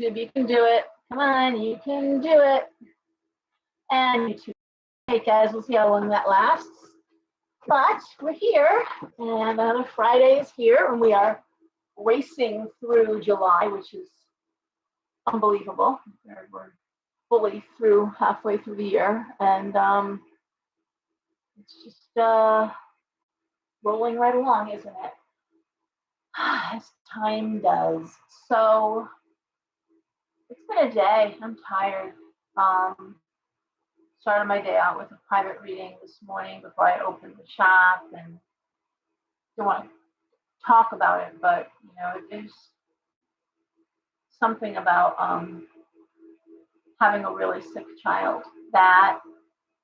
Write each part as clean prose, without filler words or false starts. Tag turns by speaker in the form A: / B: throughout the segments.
A: You can do it. Come on, you can do it. And YouTube. Hey guys, we'll see how long that lasts. But we're here, and another Friday is here, and we are racing through July, which is unbelievable. We're fully through, halfway through the year, and it's just rolling right along, isn't it? As time does. So it's been a day. I'm tired. Started my day out with a private reading this morning before I opened the shop, and don't want to talk about it, but there's something about having a really sick child that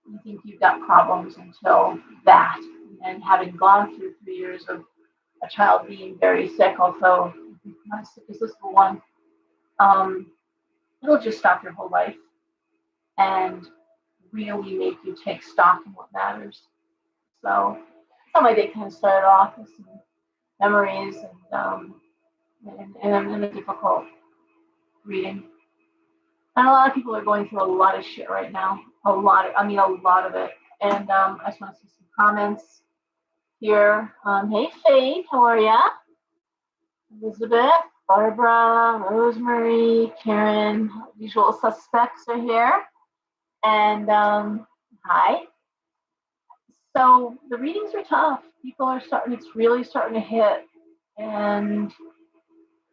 A: you think you've got problems until that, and having gone through 3 years of a child being very sick, although not as sick as this one, it'll just stop your whole life and really make you take stock in what matters. So that's how my day kind of started off with some memories and a difficult reading. And a lot of people are going through a lot of shit right now. A lot of it. And I just want to see some comments here. Hey, Faith, how are ya? Elizabeth, Barbara, Rosemary, Karen, usual suspects are here. And hi. So the readings are tough. It's really starting to hit. And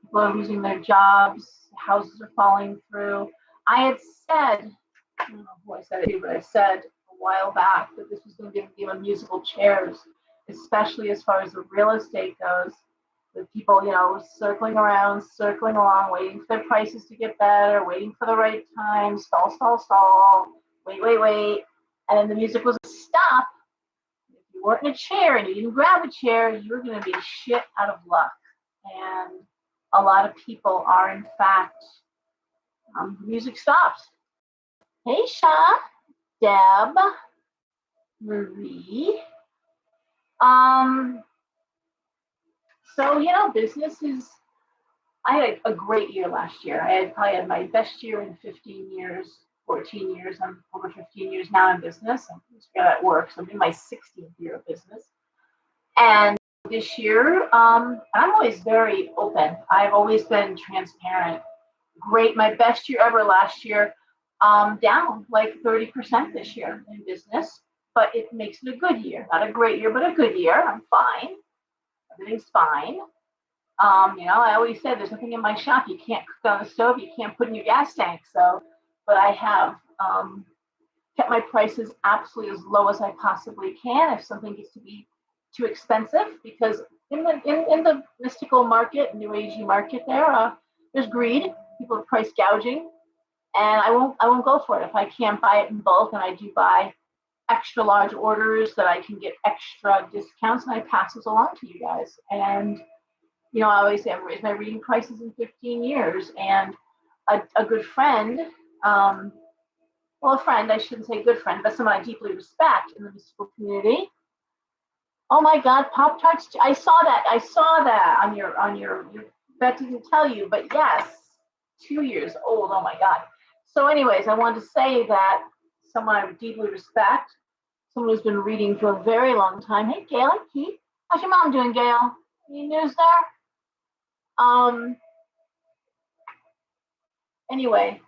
A: people are losing their jobs. Houses are falling through. I had said, I don't know who I said it to, but I said a while back that this was going to give them musical chairs, especially as far as the real estate goes. With people, circling along, waiting for their prices to get better, waiting for the right time, stall, wait. And then the music was a stop. If you weren't in a chair and you didn't grab a chair, you were going to be shit out of luck. And a lot of people are, in fact, music stops. Hey, Sha, Deb, Marie. So, business is, I had a great year last year. I probably had my best year in 15 years, 14 years. I'm over 15 years now in business. I'm just at work, so I'm in my 16th year of business. And this year, I'm always very open. I've always been transparent. Great, my best year ever last year, down like 30% this year in business, but it makes it a good year. Not a great year, but a good year. I'm fine. Everything's fine. I always said there's nothing in my shop. You can't cook on the stove. You can't put in your gas tank. But I have kept my prices absolutely as low as I possibly can. If something gets to be too expensive, because in the mystical market, new agey market, there's greed. People are price gouging, and I won't go for it if I can't buy it in bulk. And I do buy extra large orders that I can get extra discounts, and I pass those along to you guys. And I always say I've raised my reading prices in 15 years. And a good friend, a friend, I shouldn't say good friend, but someone I deeply respect in the mystical community. Oh my God, Pop-Tarts! I saw that on your. That didn't tell you, but yes, 2 years old. Oh my God. So, anyways, I wanted to say that someone I deeply respect, someone who's been reading for a very long time. Hey, Gail and Keith, how's your mom doing, Gail? Any news there? Anyway,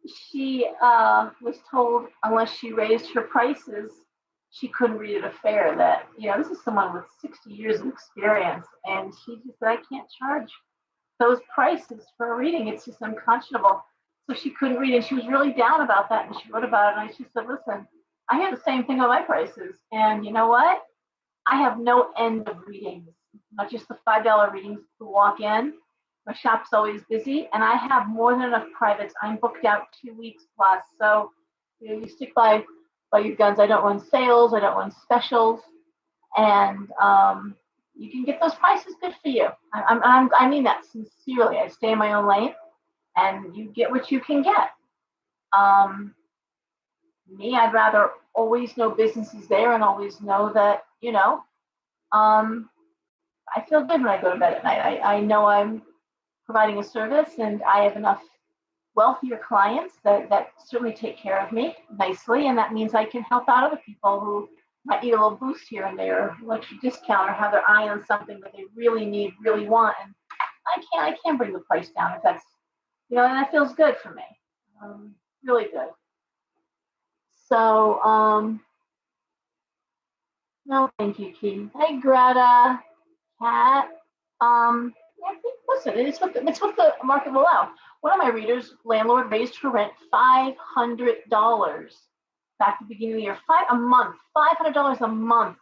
A: she was told unless she raised her prices, she couldn't read at a fair. That this is someone with 60 years of experience, and she just said, I can't charge those prices for a reading. It's just unconscionable. So she couldn't read, and she was really down about that, and she wrote about it. And she said, listen, I have the same thing on my prices, and you know what? I have no end of readings, not just the $5 readings to walk in. My shop's always busy, and I have more than enough privates. I'm booked out 2 weeks plus. So you stick by your guns. I don't run sales. I don't run specials, and you can get those prices good for you. I mean that sincerely. I stay in my own lane, and you get what you can get. Me, I'd rather always know business is there and always know that, I feel good when I go to bed at night. I know I'm providing a service, and I have enough wealthier clients that certainly take care of me nicely, and that means I can help out other people who might need a little boost here and there, an extra discount, or have their eye on something that they really need, really want, and I can't bring the price down if that's, and that feels good for me, really good. So, no, thank you, Key. Hey, Greta, Kat. I think, listen, it's what the market will allow. One of my readers, landlord, raised her rent $500 back at the beginning of the year, $500 a month.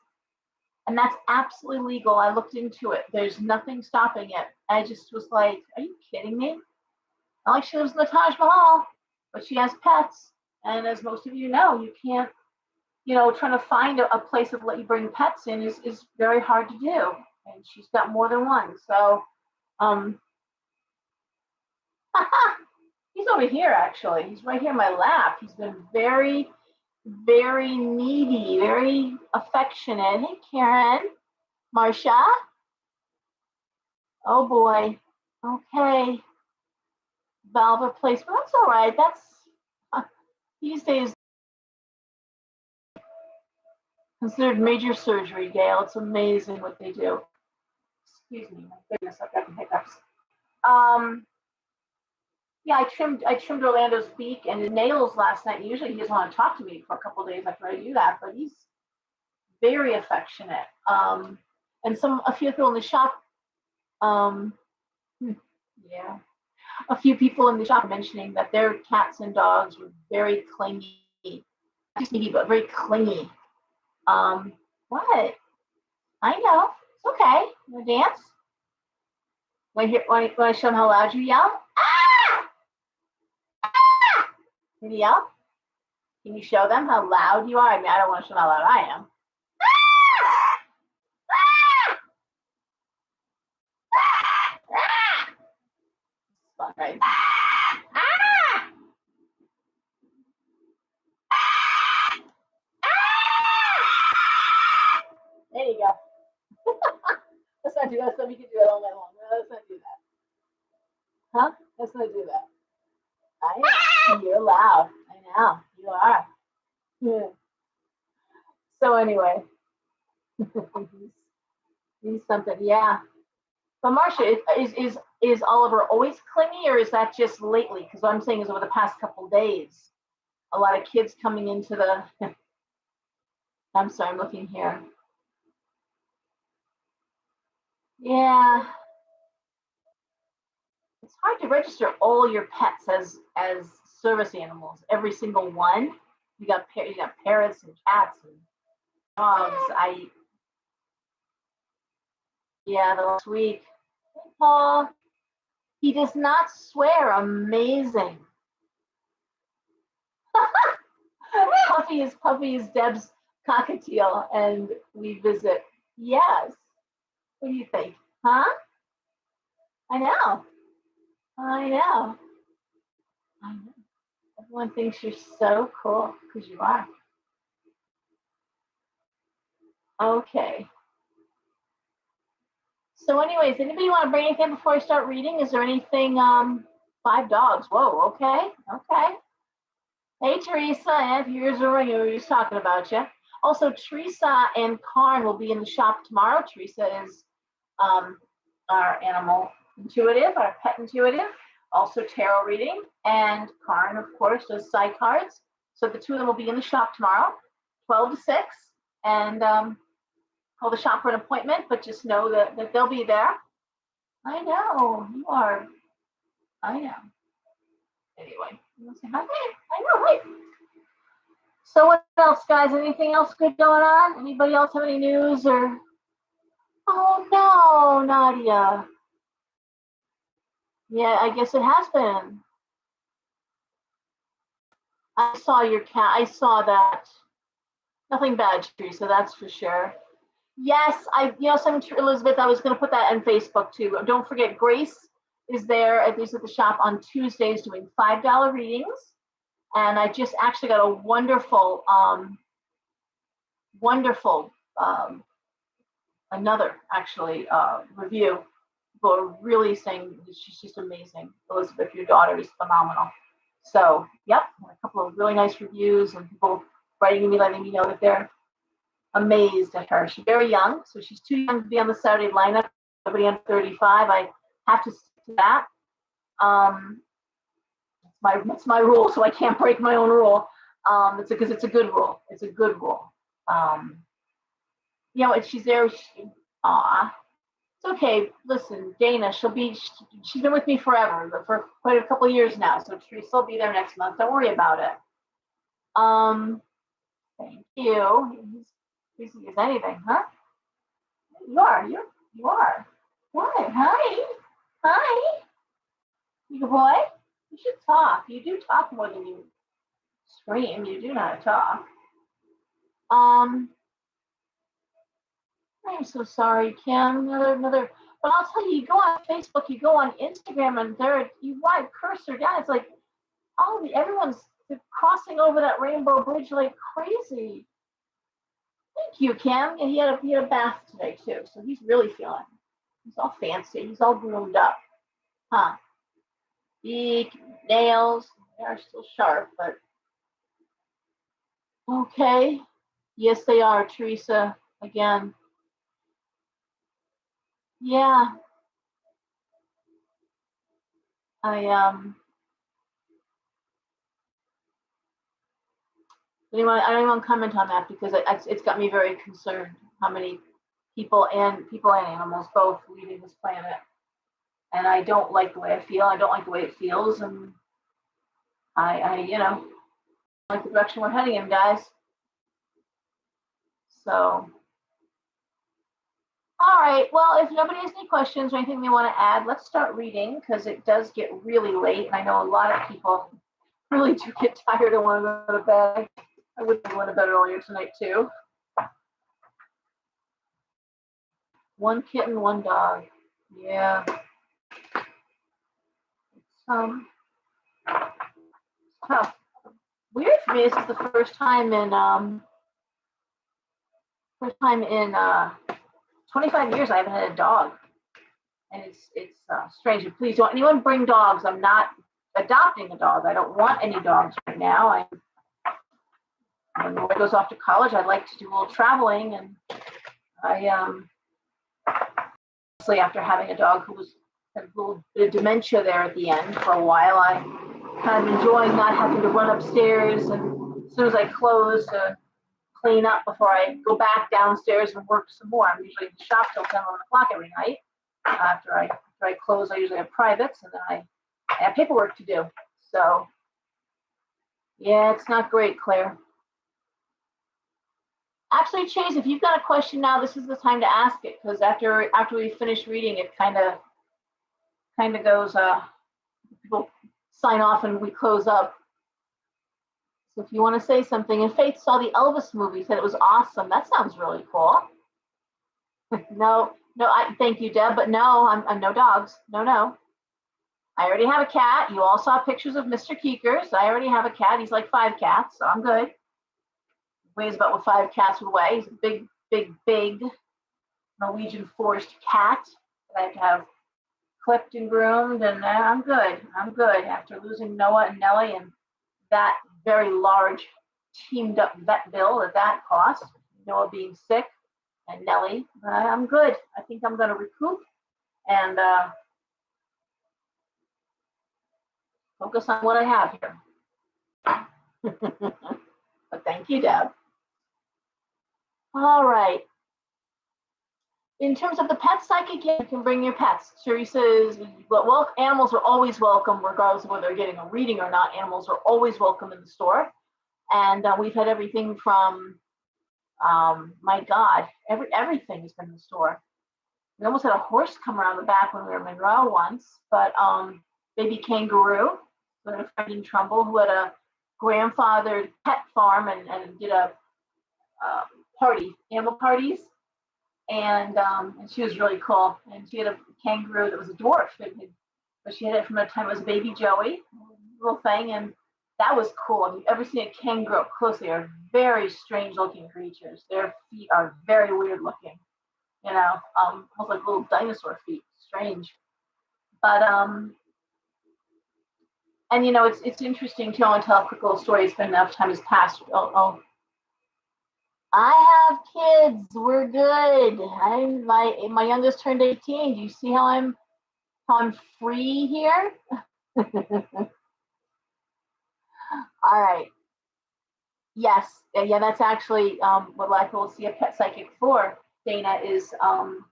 A: And that's absolutely legal. I looked into it. There's nothing stopping it. I just was like, are you kidding me? Not like she lives in the Taj Mahal, but she has pets. And as most of you know, you can't, trying to find a place that let you bring pets in is very hard to do. And she's got more than one. So, he's over here, actually. He's right here in my lap. He's been very, very needy, very affectionate. Hey, Karen. Marsha? Oh, boy. Okay. Valve replacement. That's all right. That's, these days, considered major surgery, Gail. It's amazing what they do. Excuse me. My goodness, I've got the hiccups. Yeah, I trimmed Orlando's beak and his nails last night. Usually he doesn't want to talk to me for a couple of days after I do that, but he's very affectionate. And a few people in the shop, yeah, a few people in the shop mentioning that their cats and dogs were very clingy, not just needy, but very clingy. What? I know. It's okay. You want to dance? Want to show them how loud you yell? Can you yell? Can you show them how loud you are? I mean, I don't want to show them how loud I am. Fun, right? There you go. Let's not do that. So we can do it all night long. Let's not do that. Huh? Let's not do that. I know. You're loud. I know. You are. Yeah. So anyway. He's something. Yeah. But Marcia, is Oliver always clingy, or is that just lately? Because what I'm saying is over the past couple of days, a lot of kids coming into the. I'm sorry, I'm looking here. Yeah. It's hard to register all your pets as service animals. Every single one. You got parrots and cats and dogs. The last week. Hey, Paul. He does not swear. Amazing. Puffy is Deb's cockatiel, and we visit. Yes. What do you think? Huh? I know. I know. I know. Everyone thinks you're so cool because you are. Okay. So anyways, anybody want to bring anything before I start reading? Is there anything, 5 dogs. Whoa, okay. Okay. Hey, Teresa, and here's a ring. We were just talking about you. Also, Teresa and Karn will be in the shop tomorrow. Teresa is our animal intuitive, our pet intuitive, also tarot reading. And Karn, of course, does side cards. So the two of them will be in the shop tomorrow, 12 to 6. And call the shop for an appointment, but just know that they'll be there. I know, you are. I know. Anyway, you want to say hi? I know, right? So what else, guys? Anything else good going on? Anybody else have any news or? Oh no, Nadia. Yeah, I guess it has been. I saw your cat. I saw that. Nothing bad, Teresa, that's for sure. Yes, Elizabeth, I was going to put that on Facebook too. Don't forget, Grace is there at least at the shop on Tuesdays doing $5 readings. And I just actually got a wonderful, another actually review. People are really saying she's just amazing. Elizabeth, your daughter is phenomenal. So, yep, a couple of really nice reviews and people writing me, letting me know that they're amazed at her. She's very young, so she's too young to be on the Saturday lineup. Nobody under 35. I have to stick to that. It's my rule, so I can't break my own rule. It's because it's a good rule. It's a good rule. She's there. It's okay. Listen, Dana, she's been with me forever, for quite a couple of years now. So Teresa will be there next month. Don't worry about it. Thank you. Easy as anything, huh? You are. You are. What? Hi. Hi. You good boy? You should talk. You do talk more than you scream. You do not talk. I'm so sorry, Kim. Another. But I'll tell you, you go on Facebook, you go on Instagram, and you want cursor down. It's like everyone's crossing over that rainbow bridge like crazy. Thank you, Kim. And he had a bath today too, so he's really feeling. He's all fancy. He's all groomed up, huh? Big nails. They are still sharp, but okay. Yes, they are, Teresa. Again. Yeah. I don't even want to comment on that because it's got me very concerned how many people and animals both leaving this planet. And I don't like the way I feel. I don't like the way it feels, and I like the direction we're heading in, guys. So, all right. Well, if nobody has any questions or anything they want to add, let's start reading because it does get really late, and I know a lot of people really do get tired and want to go to bed. I would have went to bed earlier tonight too. One kitten, one dog. Yeah. It's tough. Weird for me. This is the first time in 25 years I haven't had a dog, and it's strange. And please don't anyone bring dogs. I'm not adopting a dog. I don't want any dogs right now. When the boy goes off to college, I'd like to do a little traveling, and honestly, after having a dog who was had a little bit of dementia there at the end for a while, I kind of enjoying not having to run upstairs and as soon as I close to clean up before I go back downstairs and work some more. I'm usually in the shop till 10, 11 o'clock every night. After I close, I usually have privates, and then I have paperwork to do. So, yeah, it's not great, Claire. Actually, Chase, if you've got a question now, this is the time to ask it, because after we finish reading, it kind of goes, people sign off and we close up. So if you want to say something, and Faith saw the Elvis movie, said it was awesome. That sounds really cool. No, thank you, Deb, but no, I'm no dogs. No. I already have a cat. You all saw pictures of Mr. Keekers. I already have a cat. He's like 5 cats, so I'm good. He weighs about what 5 cats would weigh. He's a big Norwegian forest cat that I have to have clipped and groomed, and I'm good. After losing Noah and Nellie and that very large teamed up vet bill that cost, Noah being sick and Nellie, I'm good. I think I'm going to recoup and focus on what I have here. But thank you, Deb. All right. In terms of the pet psychic, you can bring your pets. Teresa says, well, animals are always welcome, regardless of whether they're getting a reading or not. Animals are always welcome in the store. And we've had everything from, my God, everything has been in the store. We almost had a horse come around the back when we were in Monroe once, but baby kangaroo, we had a friend in Trumbull who had a grandfathered pet farm and did a animal parties. And she was really cool. And she had a kangaroo that was a dwarf, but she had it from the time it was baby Joey, little thing, and that was cool. If you've ever seen a kangaroo up close, they are very strange looking creatures. Their feet are very weird looking, almost like little dinosaur feet. Strange. But And it's interesting too. I want to tell a quick little story. It's been enough time has passed. Oh, I have kids. We're good. My youngest turned 18. Do you see how I'm free here? All right. Yes. Yeah, that's actually what a lot of people see a pet psychic for. Dana is to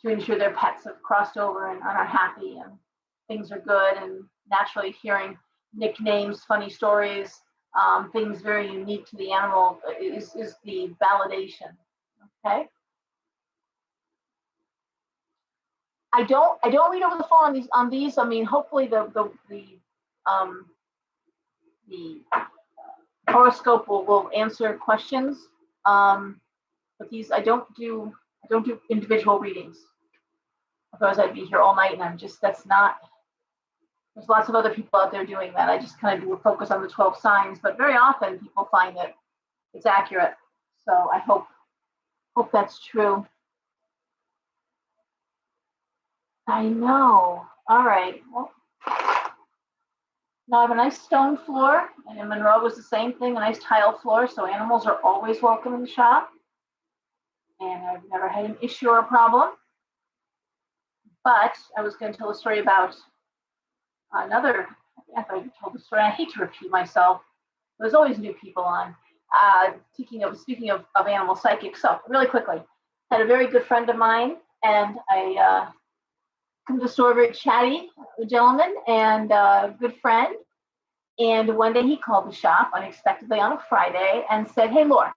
A: ensure their pets have crossed over and are happy and things are good, and naturally hearing nicknames, funny stories, things very unique to the animal is the validation. Okay. I don't read over the phone on these. I mean, hopefully um, the horoscope will answer questions. Um, but these I don't do individual readings. Otherwise I'd be here all night, and that's not. There's lots of other people out there doing that. I just kind of do a focus on the 12 signs, but very often people find that it's accurate. So I hope that's true. I know. All right. Well, now I have a nice stone floor, and in Monroe was the same thing, a nice tile floor, so animals are always welcome in the shop. And I've never had an issue or a problem. But I was going to tell a story about another. I think I told the story. I hate to repeat myself. There's always new people on. Speaking of animal psychics, so really quickly, had a very good friend of mine, and I come to the store, very chatty gentleman and good friend. And one day he called the shop unexpectedly on a Friday and said, "Hey, Laura,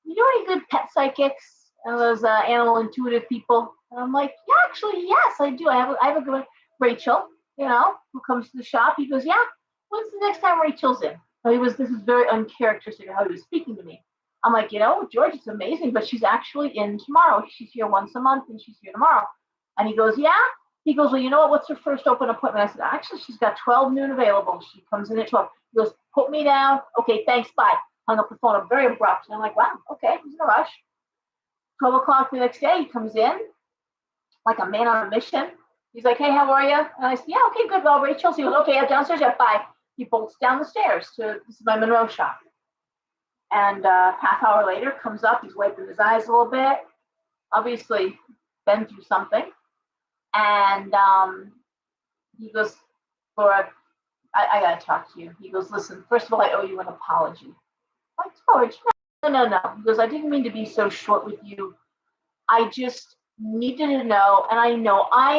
A: you know any good pet psychics and those animal intuitive people?" And I'm like, "Yeah, actually, yes, I do. I have a good one, Rachel, who comes to the shop." He goes, "Yeah, when's the next time Rachel's in?" So this is very uncharacteristic of how he was speaking to me. I'm like, George, it's amazing, but she's actually in tomorrow. She's here once a month and she's here tomorrow. And he goes, "Yeah." He goes, "Well, you know what? What's her first open appointment?" I said, "Actually, she's got 12 noon available. She comes in at 12. He goes, "Put me down. Okay, thanks, bye." Hung up the phone. I'm very abrupt. And I'm like, "Wow, okay, he's in a rush." 12 o'clock the next day, he comes in like a man on a mission. He's like, "Hey, how are you?" And I said, "Yeah, okay, good. Well, Rachel." So he goes, "Okay, I'm downstairs. Yeah, bye." He bolts down the stairs this is my Monroe shop. And half hour later, comes up. He's wiping his eyes a little bit. Obviously, been through something. And he goes, "Laura, I got to talk to you." He goes, "Listen, first of all, I owe you an apology." I'm like, "George, no. He goes, "I didn't mean to be so short with you. I just needed to know, and I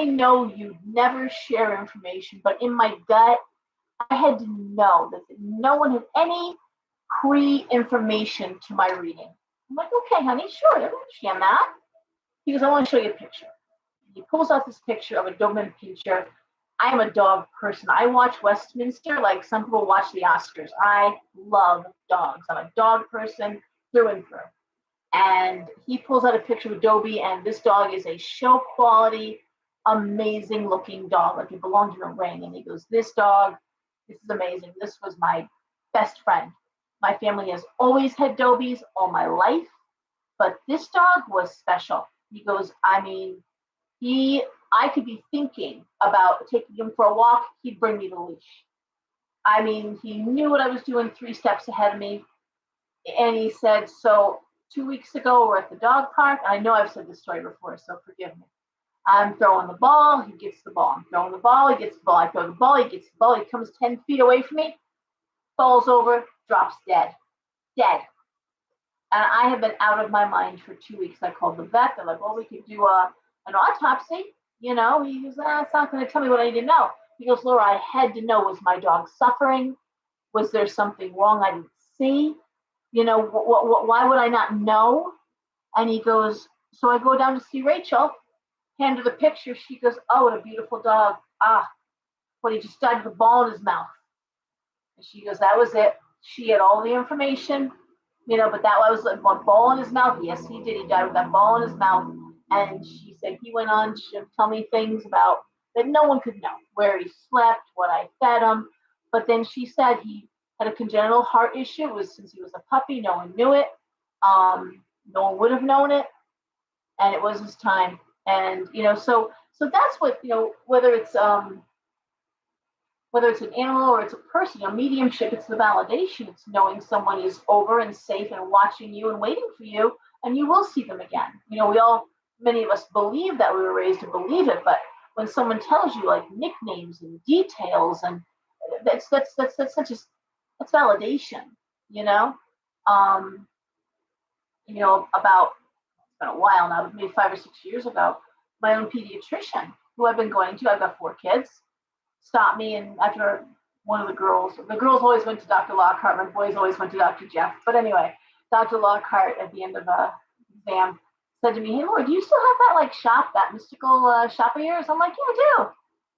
A: know you never share information, but in my gut, I had to know that no one had any pre-information to my reading." I'm like, "Okay, honey, sure, I understand that." He goes, "I want to show you a picture." He pulls out this picture of a Doberman Pinscher. I am a dog person. I watch Westminster like some people watch the Oscars. I love dogs. I'm a dog person through and through. And he pulls out a picture of Adobe, and this dog is a show quality, amazing looking dog, like it belonged in a ring. And he goes, "This dog, this is amazing. This was my best friend. My family has always had Dobies all my life, but this dog was special." He goes, "I mean, I could be thinking about taking him for a walk. He'd bring me the leash. I mean, he knew what I was doing 3 steps ahead of me." And he said, "So 2 weeks ago, we're at the dog park." I know I've said this story before, so forgive me. I'm throwing the ball. He gets the ball. I'm throwing the ball. He gets the ball. I throw the ball. He gets the ball. He comes 10 feet away from me, falls over, drops dead. Dead. And I have been out of my mind for 2 weeks. I called the vet. They're like, "Well, we could do an autopsy." He goes, "It's not going to tell me what I need to know." He goes, "Laura, I had to know, was my dog suffering? Was there something wrong I didn't see? Why would I not know?" And he goes, "So I go down to see Rachel, hand her the picture. She goes, 'Oh, what a beautiful dog. Ah, but he just died with a ball in his mouth.'" And she goes, "That was it. She had all the information, but that was one ball in his mouth." Yes, he did. He died with that ball in his mouth. And she said he went on to tell me things about that no one could know, where he slept, what I fed him. But then she said he had a congenital heart issue. It was since he was a puppy. No one knew it. No one would have known it, and it was his time. And so that's what whether it's whether it's an animal or it's a person, mediumship, it's the validation. It's knowing someone is over and safe and watching you and waiting for you, and you will see them again. Many of us believe that, we were raised to believe it, but when someone tells you like nicknames and details, and that's such a that's validation, you know. Um, about, it's been a while now, maybe 5 or 6 years ago, my own pediatrician, who I've been going to, I've got 4 kids, stopped me, and after one of the girls always went to Dr. Lockhart, my boys always went to Dr. Jeff. But anyway, Dr. Lockhart at the end of a exam said to me, "Hey, Laura, do you still have that like shop, that mystical shop of yours?" I'm like, "Yeah, I do."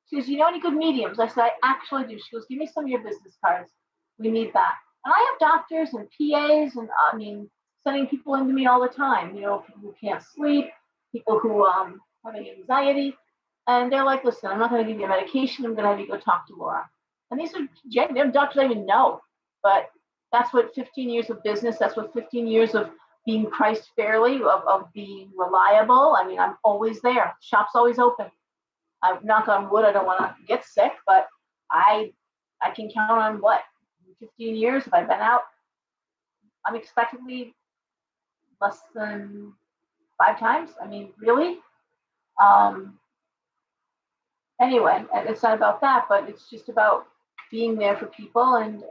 A: She goes, "You know any good mediums?" I said, "I actually do." She goes, "Give me some of your business cards. We need that." And I have doctors and PAs, and sending people into me all the time. People who can't sleep, people who having anxiety, and they're like, "Listen, I'm not going to give you a medication. I'm going to have you go talk to Laura." And these are genuine doctors I even know, but that's what 15 years of business. That's what 15 years of being priced fairly, of being reliable. I'm always there. Shop's always open. I knock on wood. I don't want to get sick, but I can count on what, 15 years. If I've been out unexpectedly less than 5 times. Really. Anyway, it's not about that, but it's just about being there for people and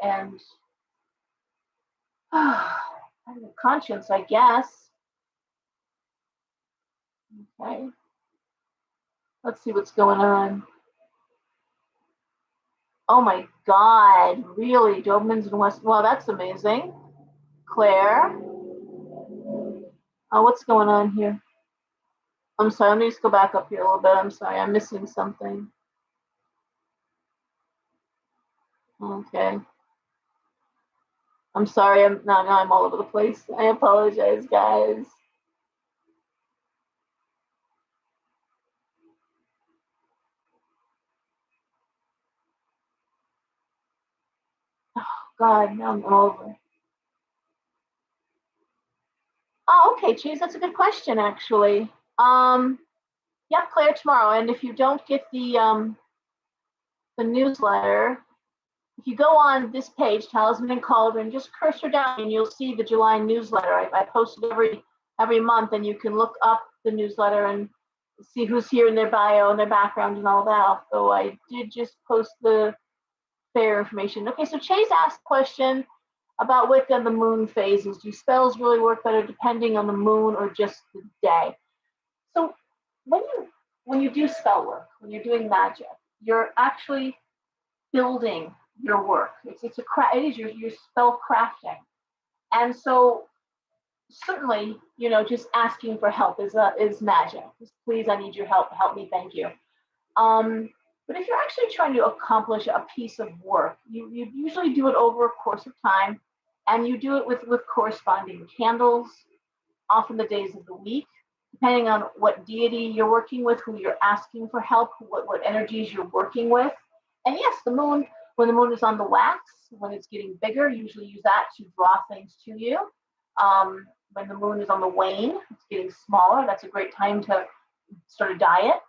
A: having a conscience, I guess. Okay. Let's see what's going on. Oh my God, really? Dobermans in West. Well, that's amazing. Claire. Oh, what's going on here? I'm sorry, let me just go back up here a little bit. I'm sorry, I'm missing something. Okay. I'm sorry, now I'm all over the place. I apologize, guys. Oh God, now I'm over. Oh, okay, geez, that's a good question, actually. Yep, Claire, tomorrow. And if you don't get the newsletter, if you go on this page, Talisman and Cauldron, just cursor down and you'll see the July newsletter. I post it every month, and you can look up the newsletter and see who's here in their bio and their background and all that. So I did just post the fair information. Okay, so Chase asked a question about Wicca and the moon phases. Do spells really work better depending on the moon or just the day? So when you do spell work, when you're doing magic, you're actually building your work. It is your spell crafting, and so certainly just asking for help is magic. Just, please, I need your help. Help me, thank you. But if you're actually trying to accomplish a piece of work, you usually do it over a course of time, and you do it with corresponding candles, often the days of the week, depending on what deity you're working with, who you're asking for help, what energies you're working with. And yes, the moon, when the moon is on the wax, when it's getting bigger, usually use that to draw things to you. When the moon is on the wane, it's getting smaller. That's a great time to start a diet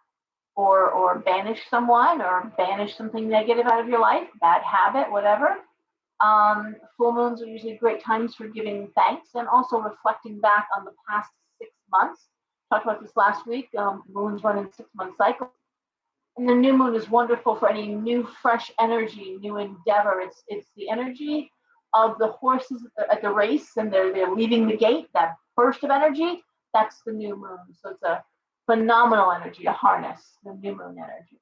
A: or banish someone or banish something negative out of your life, bad habit, whatever. Full moons are usually great times for giving thanks and also reflecting back on the past 6 months. Talked about this last week. Moons run in 6-month cycles. And the new moon is wonderful for any new, fresh energy, new endeavor. It's the energy of the horses at the race, and they're leaving the gate. That burst of energy, that's the new moon. So it's a phenomenal energy to harness, the new moon energy.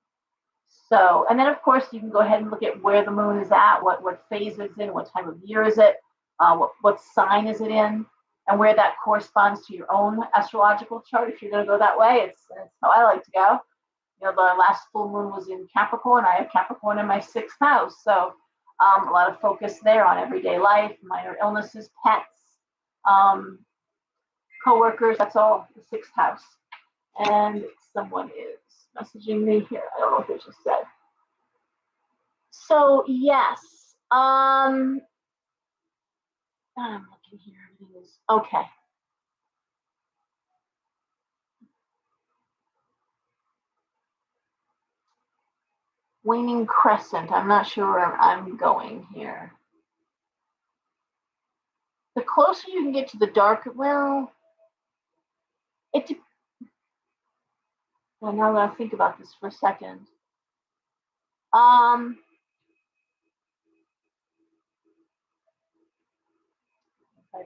A: So, and then of course you can go ahead and look at where the moon is at, what phase it's in, what time of year is it, what sign is it in, and where that corresponds to your own astrological chart. If you're going to go that way, it's how I like to go. The last full moon was in Capricorn. I have Capricorn in my 6th house, so a lot of focus there on everyday life, minor illnesses, pets, coworkers. That's all the 6th house. And someone is messaging me here. I don't know what they just said. So yes, I'm looking here. Everything is okay. Waning crescent. I'm not sure where I'm going here. The closer you can get to the dark, well, now that I think about this for a second. I'm trying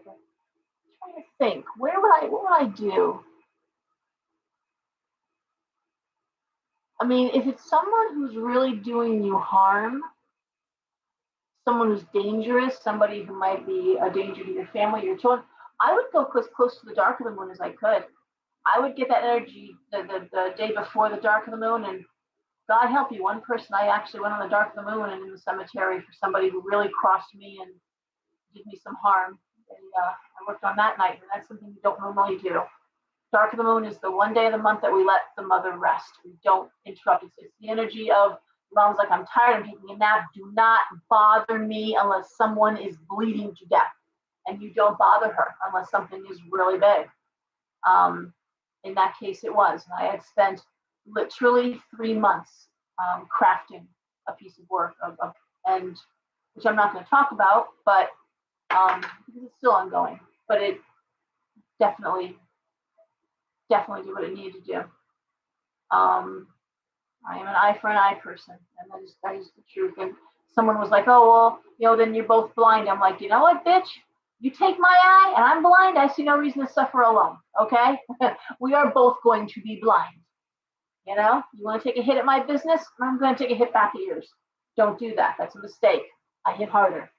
A: to think. What would I do? I mean, if it's someone who's really doing you harm, someone who's dangerous, somebody who might be a danger to your family, your children, I would go as close to the dark of the moon as I could. I would get that energy the day before the dark of the moon, and God help you. One person, I actually went on the dark of the moon and in the cemetery for somebody who really crossed me and did me some harm. And I worked on that night, and that's something we don't normally do. Dark of the moon is the one day of the month that we let the mother rest. We don't interrupt. It's the energy of mom's like, I'm tired, I'm taking a nap. Do not bother me unless someone is bleeding to death. And you don't bother her unless something is really big. In that case, it was. And I had spent literally 3 months crafting a piece of work, and which I'm not going to talk about, but because it's still ongoing. But it definitely did what it needed to do. I am an eye for an eye person, and that is the truth. And someone was like, "Oh well, then you're both blind." I'm like, you know what, bitch? You take my eye, and I'm blind. I see no reason to suffer alone. Okay, we are both going to be blind. You want to take a hit at my business? I'm going to take a hit back at yours. Don't do that. That's a mistake. I hit harder.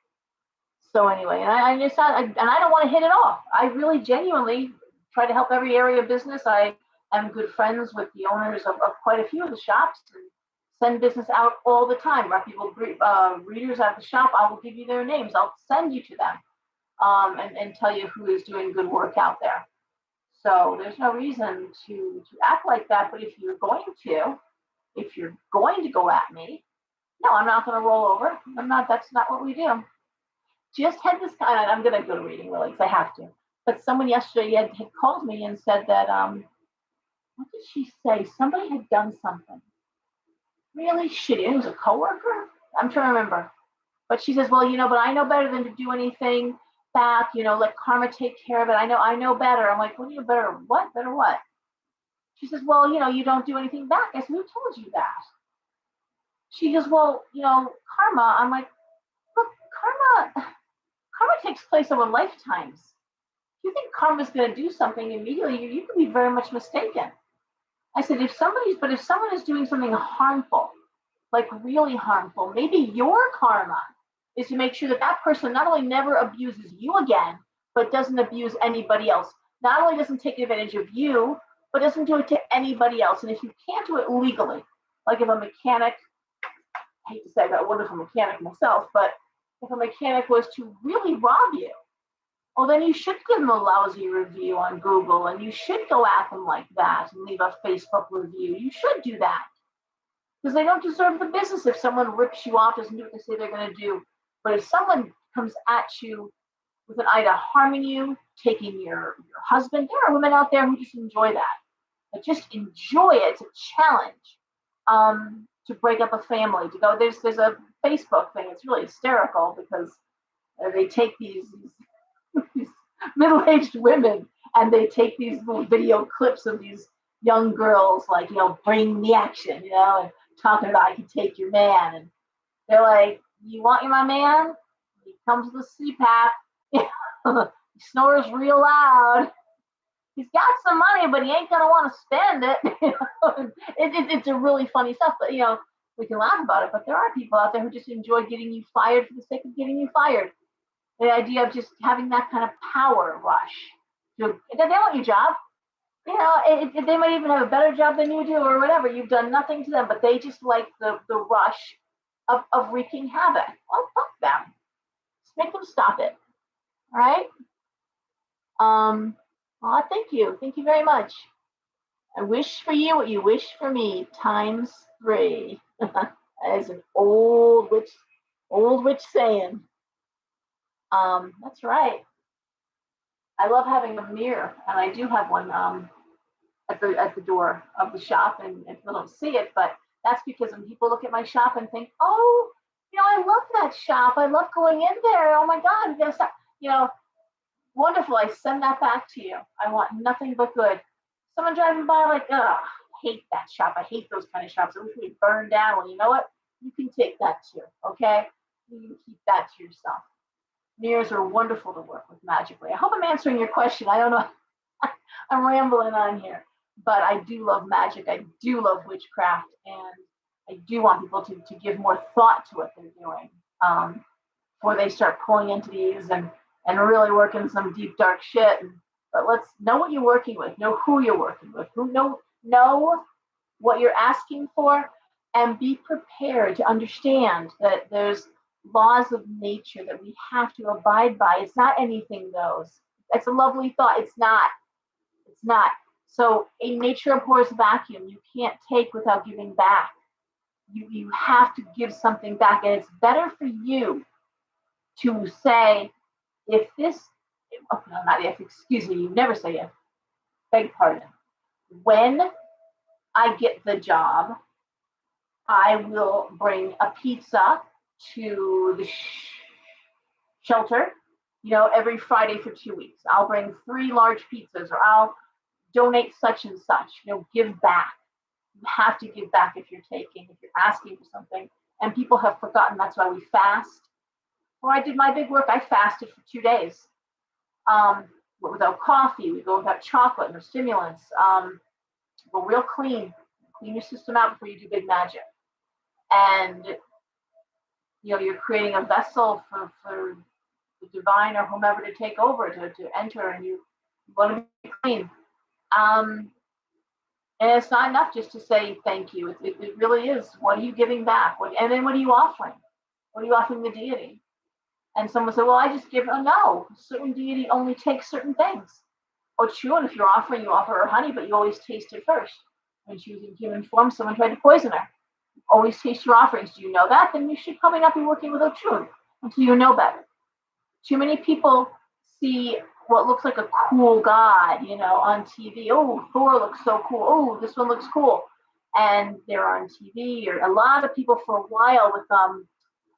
A: So anyway, and I don't want to hit it off. I really genuinely try to help every area of business. I am good friends with the owners of quite a few of the shops and send business out all the time. Reputable readers at the shop, I will give you their names. I'll send you to them and tell you who is doing good work out there. So there's no reason to act like that. But if you're going to go at me, no, I'm not going to roll over. That's not what we do. Just had this kind of, I'm going to go to reading really because I have to. But someone yesterday had called me and said that, what did she say? Somebody had done something really shitty. It was a coworker. I'm trying to remember. But she says, well, but I know better than to do anything back. Let karma take care of it. I know better. I'm like, what do you better? What? Better what? She says, well, you don't do anything back. I said, who told you that? She goes, well, karma. I'm like, look, karma takes place over lifetimes. If you think karma is going to do something immediately, you could be very much mistaken. I said, if someone is doing something harmful, like really harmful, maybe your karma is to make sure that that person not only never abuses you again, but doesn't abuse anybody else. Not only doesn't take advantage of you, but doesn't do it to anybody else. And if you can't do it legally, like if a mechanic, I hate to say I got a wonderful mechanic myself, but if a mechanic was to really rob you, well, then you should give them a lousy review on Google, and you should go at them like that and leave a Facebook review. You should do that because they don't deserve the business if someone rips you off, doesn't do what they say they're going to do. But if someone comes at you with an eye to harming you, taking your husband, there are women out there who just enjoy that. But just enjoy it. It's a challenge to break up a family. To go, there's a Facebook thing. It's really hysterical because they take these middle-aged women and they take these little video clips of these young girls like, bring the action, and talking about I can take your man. And they're like, you want my man? He comes with a CPAP. He snores real loud. He's got some money, but he ain't going to want to spend it. It's a really funny stuff, but, we can laugh about it, but there are people out there who just enjoy getting you fired for the sake of getting you fired. The idea of just having that kind of power rush. They want your job. They might even have a better job than you do or whatever. You've done nothing to them, but they just like the rush of wreaking havoc. Well, fuck them. Just make them stop it. All right? Thank you. Thank you very much. I wish for you what you wish for me times 3. As an old witch saying. That's right. I love having a mirror, and I do have one at the door of the shop, and people don't see it, but That's because when people look at my shop and think, oh, I love that shop. I love going in there. Oh my God, you gotta stop. Wonderful. I send that back to you. I want nothing but good. Someone driving by like, ugh, I hate that shop. I hate those kind of shops. I wish we'd burn down. Well, you know what? You can take that too, okay? You can keep that to yourself. Mirrors are wonderful to work with magically. I hope I'm answering your question. I don't know. I'm rambling on here, but I do love magic. I do love witchcraft, and I do want people to give more thought to what they're doing before they start pulling into these and really working some deep dark shit. But let's know what you're working with, know who you're working with, know what you're asking for, and be prepared to understand that there's laws of nature that we have to abide by. It's not anything goes. It's a lovely thought. It's not. It's not. So a nature abhors vacuum. You can't take without giving back. You have to give something back. And it's better for you to say, if this, oh, no, not if, excuse me, you never say if, beg pardon. When I get the job, I will bring a pizza to the shelter, every Friday for 2 weeks. I'll bring 3 large pizzas, or I'll donate such and such, give back. You have to give back if you're asking for something. And people have forgotten that's why we fast. Before I did my big work, I fasted for 2 days. Without coffee, we go without chocolate, no stimulants. Go real clean. Clean your system out before you do big magic. And you're creating a vessel for the divine or whomever to take over, to enter, and you want to be clean. And it's not enough just to say thank you. It really is. What are you giving back? And then what are you offering? What are you offering the deity? And someone said, well, I just give. Oh, no. Certain deity only takes certain things. Oh, true. And if you're offering, you offer her honey, but you always taste it first. When she was in human form, someone tried to poison her. Always taste your offerings. Do you know that? Then you should probably not be working with Ochun until you know better. Too many people see what looks like a cool god, on TV. Oh, Thor looks so cool. Oh, this one looks cool. And they're on TV, or a lot of people for a while with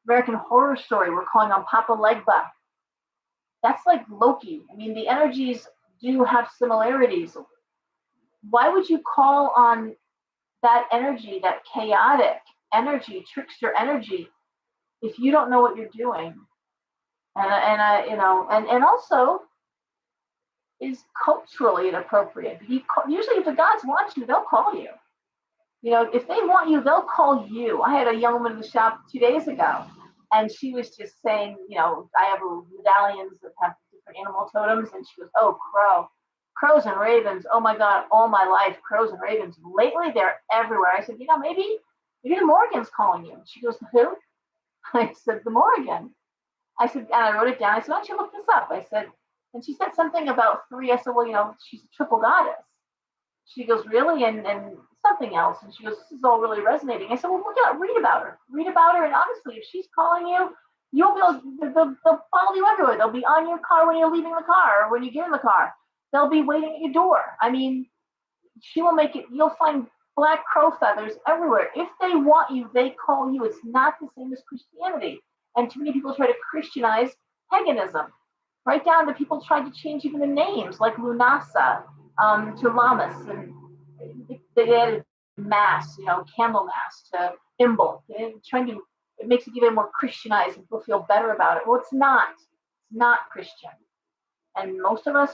A: American Horror Story were calling on Papa Legba. That's like Loki. I mean, the energies do have similarities. Why would you call on that energy, that chaotic energy, trickster energy, if you don't know what you're doing? And also is culturally inappropriate. Usually, if the gods want you, they'll call you. If they want you, they'll call you. I had a young woman in the shop 2 days ago, and she was just saying, I have medallions that have different animal totems, and she goes, oh, crows and ravens. Oh my God, all my life, crows and ravens. Lately, they're everywhere. I said, maybe the Morrigan's calling you. And she goes, who? I said, the Morrigan. I said, and I wrote it down. I said, why don't you look this up? I said, and she said something about 3. I said, well, she's a triple goddess. She goes, really? And something else. And she goes, this is all really resonating. I said, well, read about her. Read about her. And honestly, if she's calling you, you'll be able, they'll follow you everywhere. They'll be on your car when you're leaving the car, or when you get in the car. They'll be waiting at your door. I mean, she will make it, you'll find black crow feathers everywhere. If they want you, they call you. It's not the same as Christianity. And too many people try to Christianize paganism. Right down to people tried to change even the names, like Lunasa to Lammas, and they added mass, Candlemas to Imbolc. It makes it even more Christianized, and people feel better about it. Well, it's not. It's not Christian. And most of us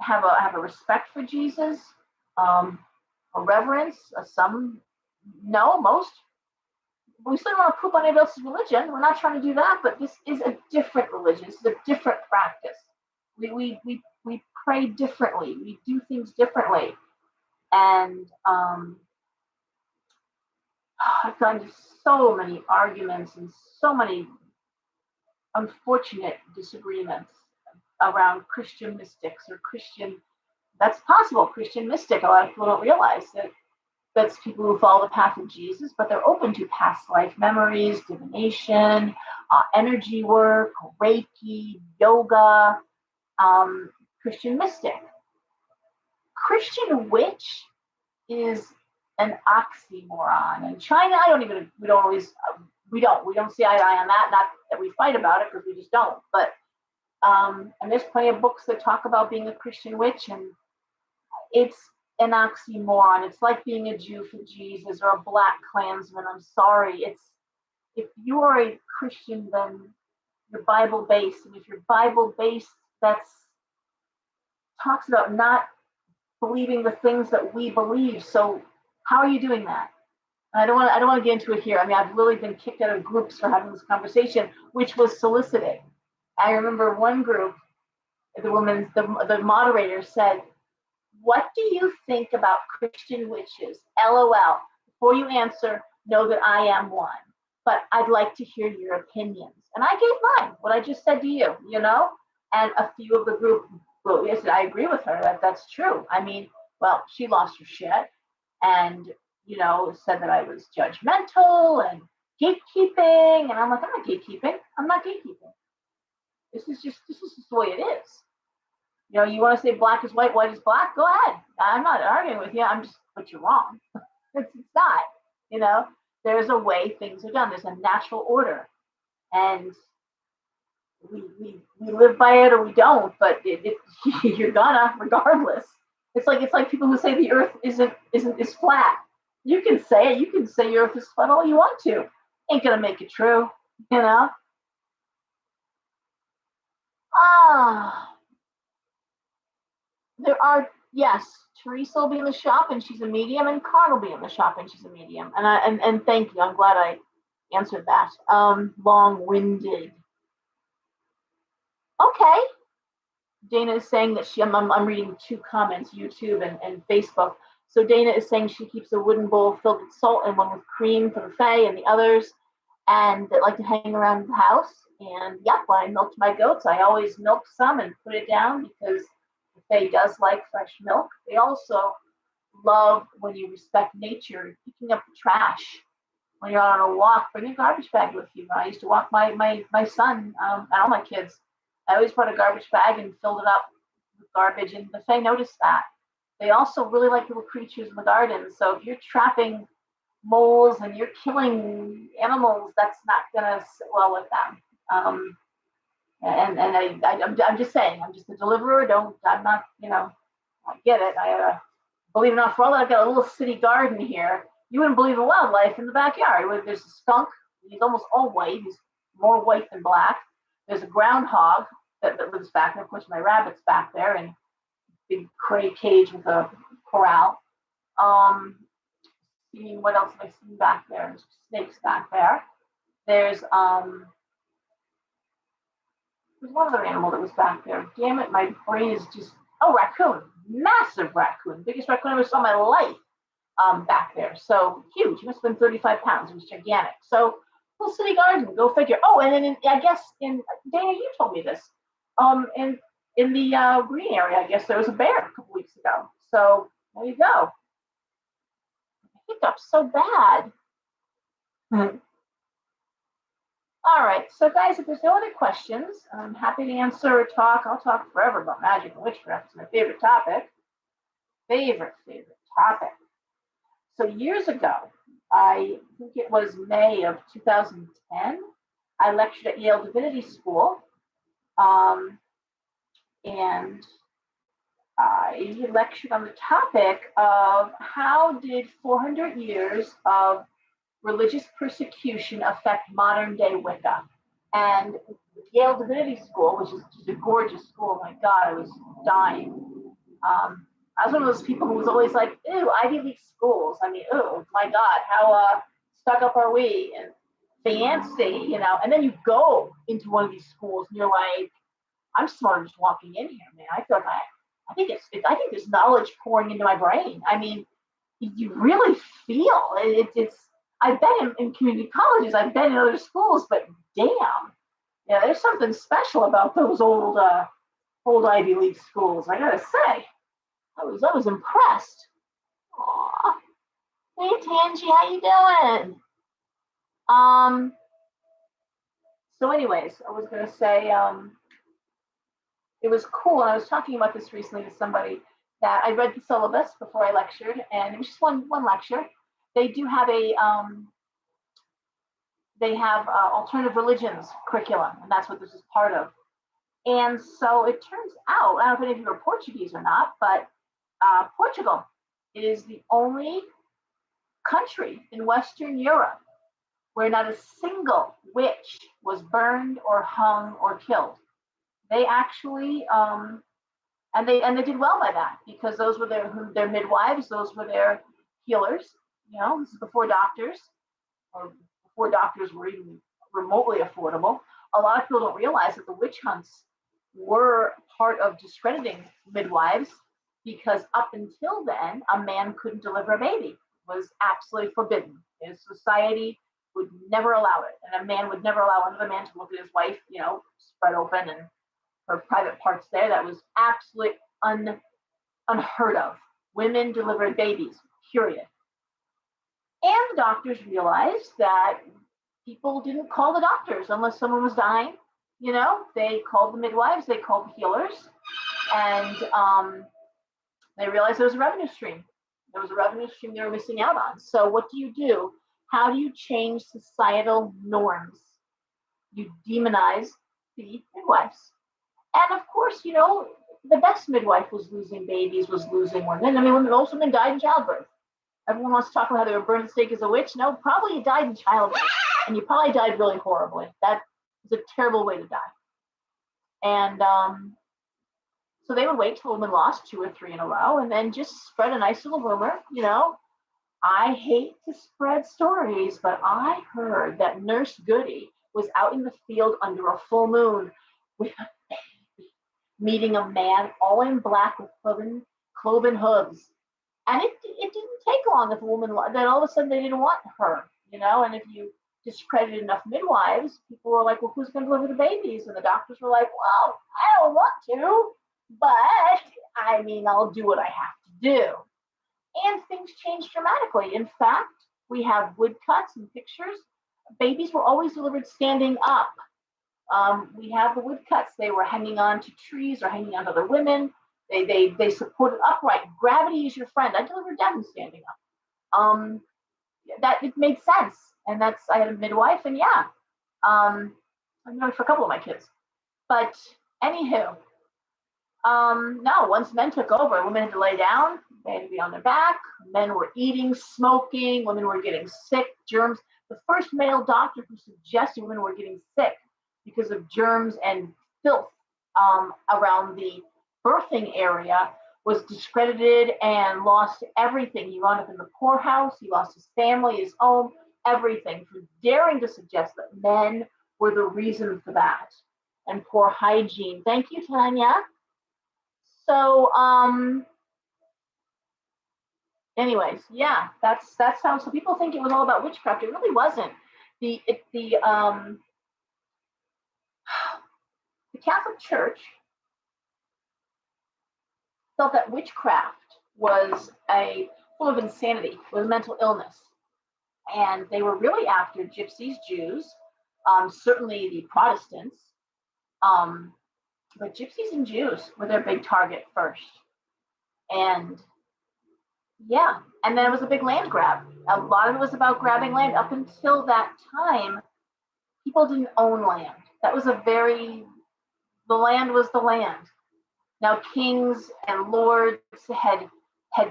A: have a respect for Jesus, a reverence. Some, no, most. We still don't want to poop on anybody else's religion. We're not trying to do that, but this is a different religion. This is a different practice. We pray differently. We do things differently. And I've gotten into so many arguments and so many unfortunate disagreements around Christian mystics or Christian. That's possible. Christian mystic. A lot of people don't realize that that's people who follow the path of Jesus, but they're open to past life memories, divination, energy work, Reiki, yoga, Christian mystic. Christian witch is an oxymoron. And China, we don't see eye to eye on that. Not that we fight about it, because we just don't. But and there's plenty of books that talk about being a Christian witch, and it's an oxymoron. It's like being a Jew for Jesus or a Black Klansman. I'm sorry. If you are a Christian, then you're Bible based, and if you're Bible based, that's talks about not believing the things that we believe. So how are you doing that? I don't want to get into it here. I mean, I've literally been kicked out of groups for having this conversation, which was solicited. I remember one group, the moderator said, "What do you think about Christian witches? LOL. Before you answer, know that I am one. But I'd like to hear your opinions." And I gave mine, what I just said to you, And a few of the group, well, yes, I agree with her. That's true. I mean, well, she lost her shit and, said that I was judgmental and gatekeeping. And I'm like, I'm not gatekeeping. I'm not gatekeeping. This is just the way it is. You want to say black is white, white is black? Go ahead. I'm not arguing with you. But you're wrong. It's not. There's a way things are done. There's a natural order, and we live by it or we don't. But you're gonna, regardless. It's like people who say the Earth is flat. You can say it. You can say the Earth is flat all you want to. Ain't gonna make it true. There are, yes, Teresa will be in the shop and she's a medium, and Karen will be in the shop and she's a medium. And thank you. I'm glad I answered that. Long-winded. Okay. Dana is saying that I'm reading 2 comments, YouTube and Facebook. So Dana is saying she keeps a wooden bowl filled with salt and one with cream for the Fae and the others, and that like to hang around the house. And yep, when I milked my goats, I always milk some and put it down, because the Fae does like fresh milk. They also love when you respect nature, picking up the trash. When you're on a walk, bring a garbage bag with you. I used to walk my son and all my kids. I always brought a garbage bag and filled it up with garbage, and the Fae noticed that. They also really like little creatures in the garden. So if you're trapping moles and you're killing animals, that's not gonna sit well with them. I'm just saying, I'm just a deliverer. I'm not, I get it. Believe it or not, for all that, I've got a little city garden here. You wouldn't believe the wildlife in the backyard. There's a skunk. He's almost all white. He's more white than black. There's a groundhog that lives back there. Of course, my rabbit's back there, and a big gray cage with a corral. What else have I seen back there? There's snakes back there. There's one other animal that was back there. Damn it, my brain is just, raccoon. Massive raccoon. Biggest raccoon I ever saw in my life. Back there. So huge. He must have been 35 pounds. It was gigantic. So little city garden, go figure. Oh, and then I guess in Dana, you told me this. In the green area, I guess there was a bear a couple weeks ago. So there you go. Hiccup's so bad. All right. So guys, if there's no other questions, I'm happy to answer or talk. I'll talk forever about magic and witchcraft. It's my favorite topic. Favorite topic. So years ago, I think it was May of 2010, I lectured at Yale Divinity School, and I lectured on the topic of how did 400 years of religious persecution affect modern day Wicca. And Yale Divinity School, which is just a gorgeous school, my God, I was dying. I was one of those people who was always like, ew, Ivy League schools. I mean, oh my God, how stuck up are we and fancy, And then you go into one of these schools and you're like, I'm smarter just walking in here, man. I feel like I think there's knowledge pouring into my brain. I mean, you really feel it's. I've been in community colleges, I've been in other schools, but damn, there's something special about those old Ivy League schools. I gotta say. I was impressed. Aw. Hey Tangy, how you doing? So anyways, I was gonna say, it was cool, and I was talking about this recently to somebody. that I read the syllabus before I lectured, and it was just one lecture. They do have a they have alternative religions curriculum, and that's what this is part of. And so it turns out, I don't know if any of you are Portuguese or not, but Portugal is the only country in Western Europe where not a single witch was burned or hung or killed. They actually, and they did well by that, because those were their midwives, those were their healers. This is before doctors, or before doctors were even remotely affordable. A lot of people don't realize that the witch hunts were part of discrediting midwives, because up until then, a man couldn't deliver a baby. It was absolutely forbidden. His society would never allow it. And a man would never allow another man to look at his wife, spread open and her private parts there. That was absolutely unheard of. Women delivered babies, period. And the doctors realized that people didn't call the doctors unless someone was dying. They called the midwives, they called the healers, and they realized there was a revenue stream. There was a revenue stream they were missing out on. So what do you do? How do you change societal norms? You demonize the midwives. And of course, the best midwife was losing babies, was losing women. I mean, most women died in childbirth. Everyone wants to talk about how they were burned at the stake as a witch. No, probably you died in childbirth, and you probably died really horribly. That is a terrible way to die. And so they would wait till a woman lost 2 or 3 in a row, and then just spread a nice little rumor. I hate to spread stories, but I heard that Nurse Goody was out in the field under a full moon with a baby, meeting a man all in black with cloven hooves. And it didn't take long if a woman, then all of a sudden they didn't want her, and if you discredited enough midwives, people were like, well, who's going to deliver the babies? And the doctors were like, well, I don't want to, but I mean, I'll do what I have to do. And things changed dramatically. In fact, we have woodcuts and pictures. Babies were always delivered standing up. We have the woodcuts. They were hanging on to trees or hanging on to other women. They supported upright. Gravity is your friend. I delivered Devin standing up. That it made sense. And I had a midwife, and yeah, I know for a couple of my kids. But anywho, no, once men took over, women had to lay down, they had to be on their back, men were eating, smoking, women were getting sick, germs. The first male doctor who suggested women were getting sick because of germs and filth around the birthing area was discredited and lost everything. He wound up in the poorhouse, he lost his family, his home, everything, for daring to suggest that men were the reason for that. And poor hygiene. Thank you, Tanya. So, anyways, yeah, that's how. So people think it was all about witchcraft. It really wasn't. The Catholic Church felt that witchcraft was full of insanity, was mental illness, and they were really after gypsies, Jews, certainly the Protestants, but gypsies and Jews were their big target first. And yeah, and then it was a big land grab. A lot of it was about grabbing land. Up until that time, people didn't own land. That was the land was the land. Now kings and lords had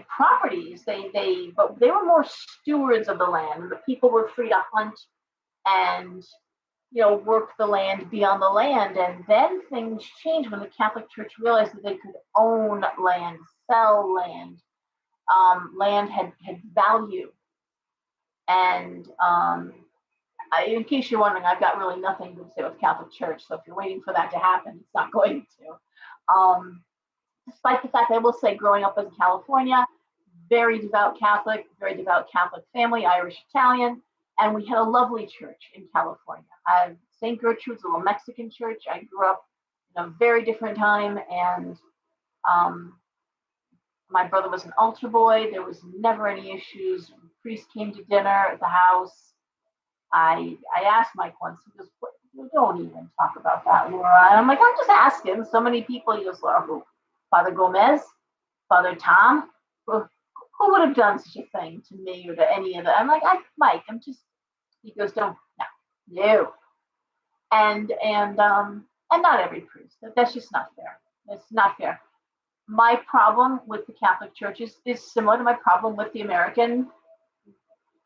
A: properties. But they were more stewards of the land. The people were free to hunt and work the land, be on the land. And then things changed when the Catholic Church realized that they could own land, sell land. Land had value. And in case you're wondering, I've got really nothing to say with Catholic Church. So if you're waiting for that to happen, it's not going to. Despite the fact, I will say, growing up in California, very devout Catholic family, Irish, Italian, and we had a lovely church in California. St. Gertrude's, a little Mexican church. I grew up in a very different time, and my brother was an altar boy. There was never any issues. The priest came to dinner at the house. I asked Mike once, he goes, don't even talk about that, Laura. And I'm like, I'm just asking. So many people, he goes, Laura, who? Father Gomez? Father Tom, who would have done such a thing to me or to any of it? I'm like, Mike, I'm just, he goes, don't, no. And not every priest. That's just not fair. It's not fair. My problem with the Catholic Church is similar to my problem with the American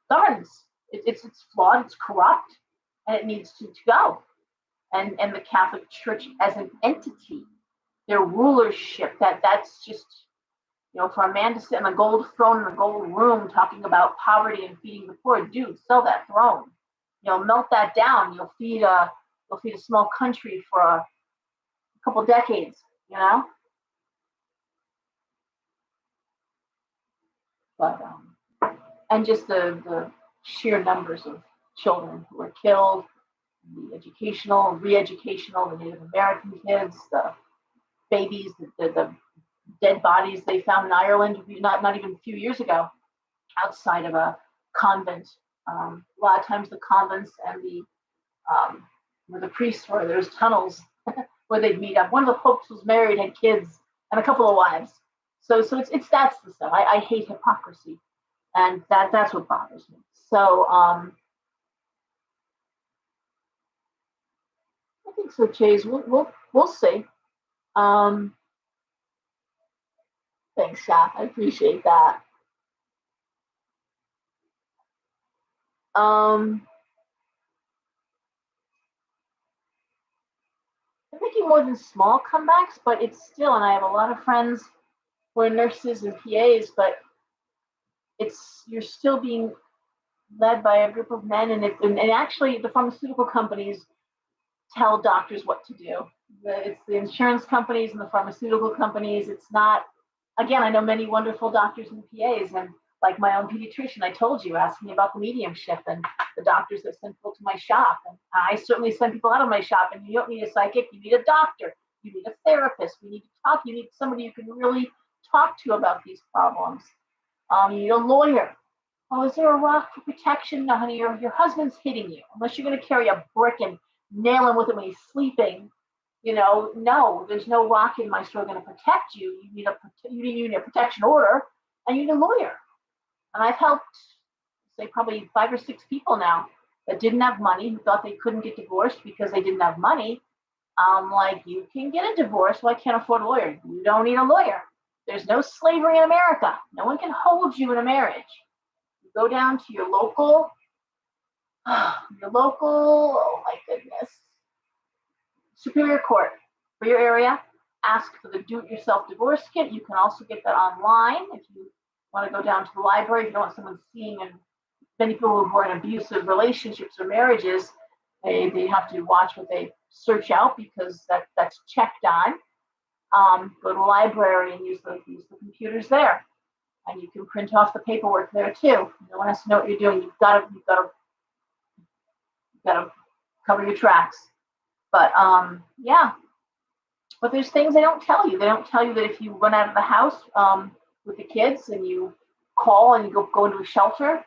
A: governance. It's flawed, it's corrupt, and it needs to go. And the Catholic Church as an entity, their rulership, that's just, for a man to sit on a gold throne in a gold room talking about poverty and feeding the poor, dude, sell that throne. Melt that down. You'll feed a small country for a couple decades. But and just the sheer numbers of children who are killed, the educational, re-educational, the Native American kids, the babies, the dead bodies they found in Ireland not even a few years ago, outside of a convent. A lot of times the convents and where the priests were, there's tunnels where they'd meet up. One of the popes was married, had kids, and a couple of wives. So it's that's the stuff. I hate hypocrisy, and that's what bothers me. So I think so, Chase. We'll see. Um, Thanks, Shaf. I appreciate that. I'm thinking more than small comebacks, but it's still, and I have a lot of friends who are nurses and PAs, but you're still being led by a group of men, and actually the pharmaceutical companies tell doctors what to do. It's the insurance companies and the pharmaceutical companies. It's not, again, I know many wonderful doctors and PAs, and like my own pediatrician, I told you, asked me about the mediumship and the doctors that send people to my shop. And I certainly send people out of my shop, and you don't need a psychic, you need a doctor, you need a therapist, we need to talk, you need somebody you can really talk to about these problems. You need a lawyer. Oh, is there a rock for protection? No, honey, your husband's hitting you. Unless you're going to carry a brick and nail him with it when he's sleeping, no, there's no rock in my store going to protect you. You need a protection order, and you need a lawyer. And I've helped, say, probably 5 or 6 people now that didn't have money, who thought they couldn't get divorced because they didn't have money. Like, you can get a divorce. Well, I can't afford a lawyer. You don't need a lawyer. There's no slavery in America. No one can hold you in a marriage. You go down to your local, oh my goodness, Superior Court for your area. Ask for the do-it-yourself divorce kit. You can also get that online if you want to go down to the library. If you don't want someone seeing, and many people who are in abusive relationships or marriages, they have to watch what they search out because that's checked on. Go to the library and use the computers there, and you can print off the paperwork there too. No one has to know what you're doing. You've got to cover your tracks. But yeah. But there's things they don't tell you. They don't tell you that if you run out of the house with the kids and you call and you go into a shelter,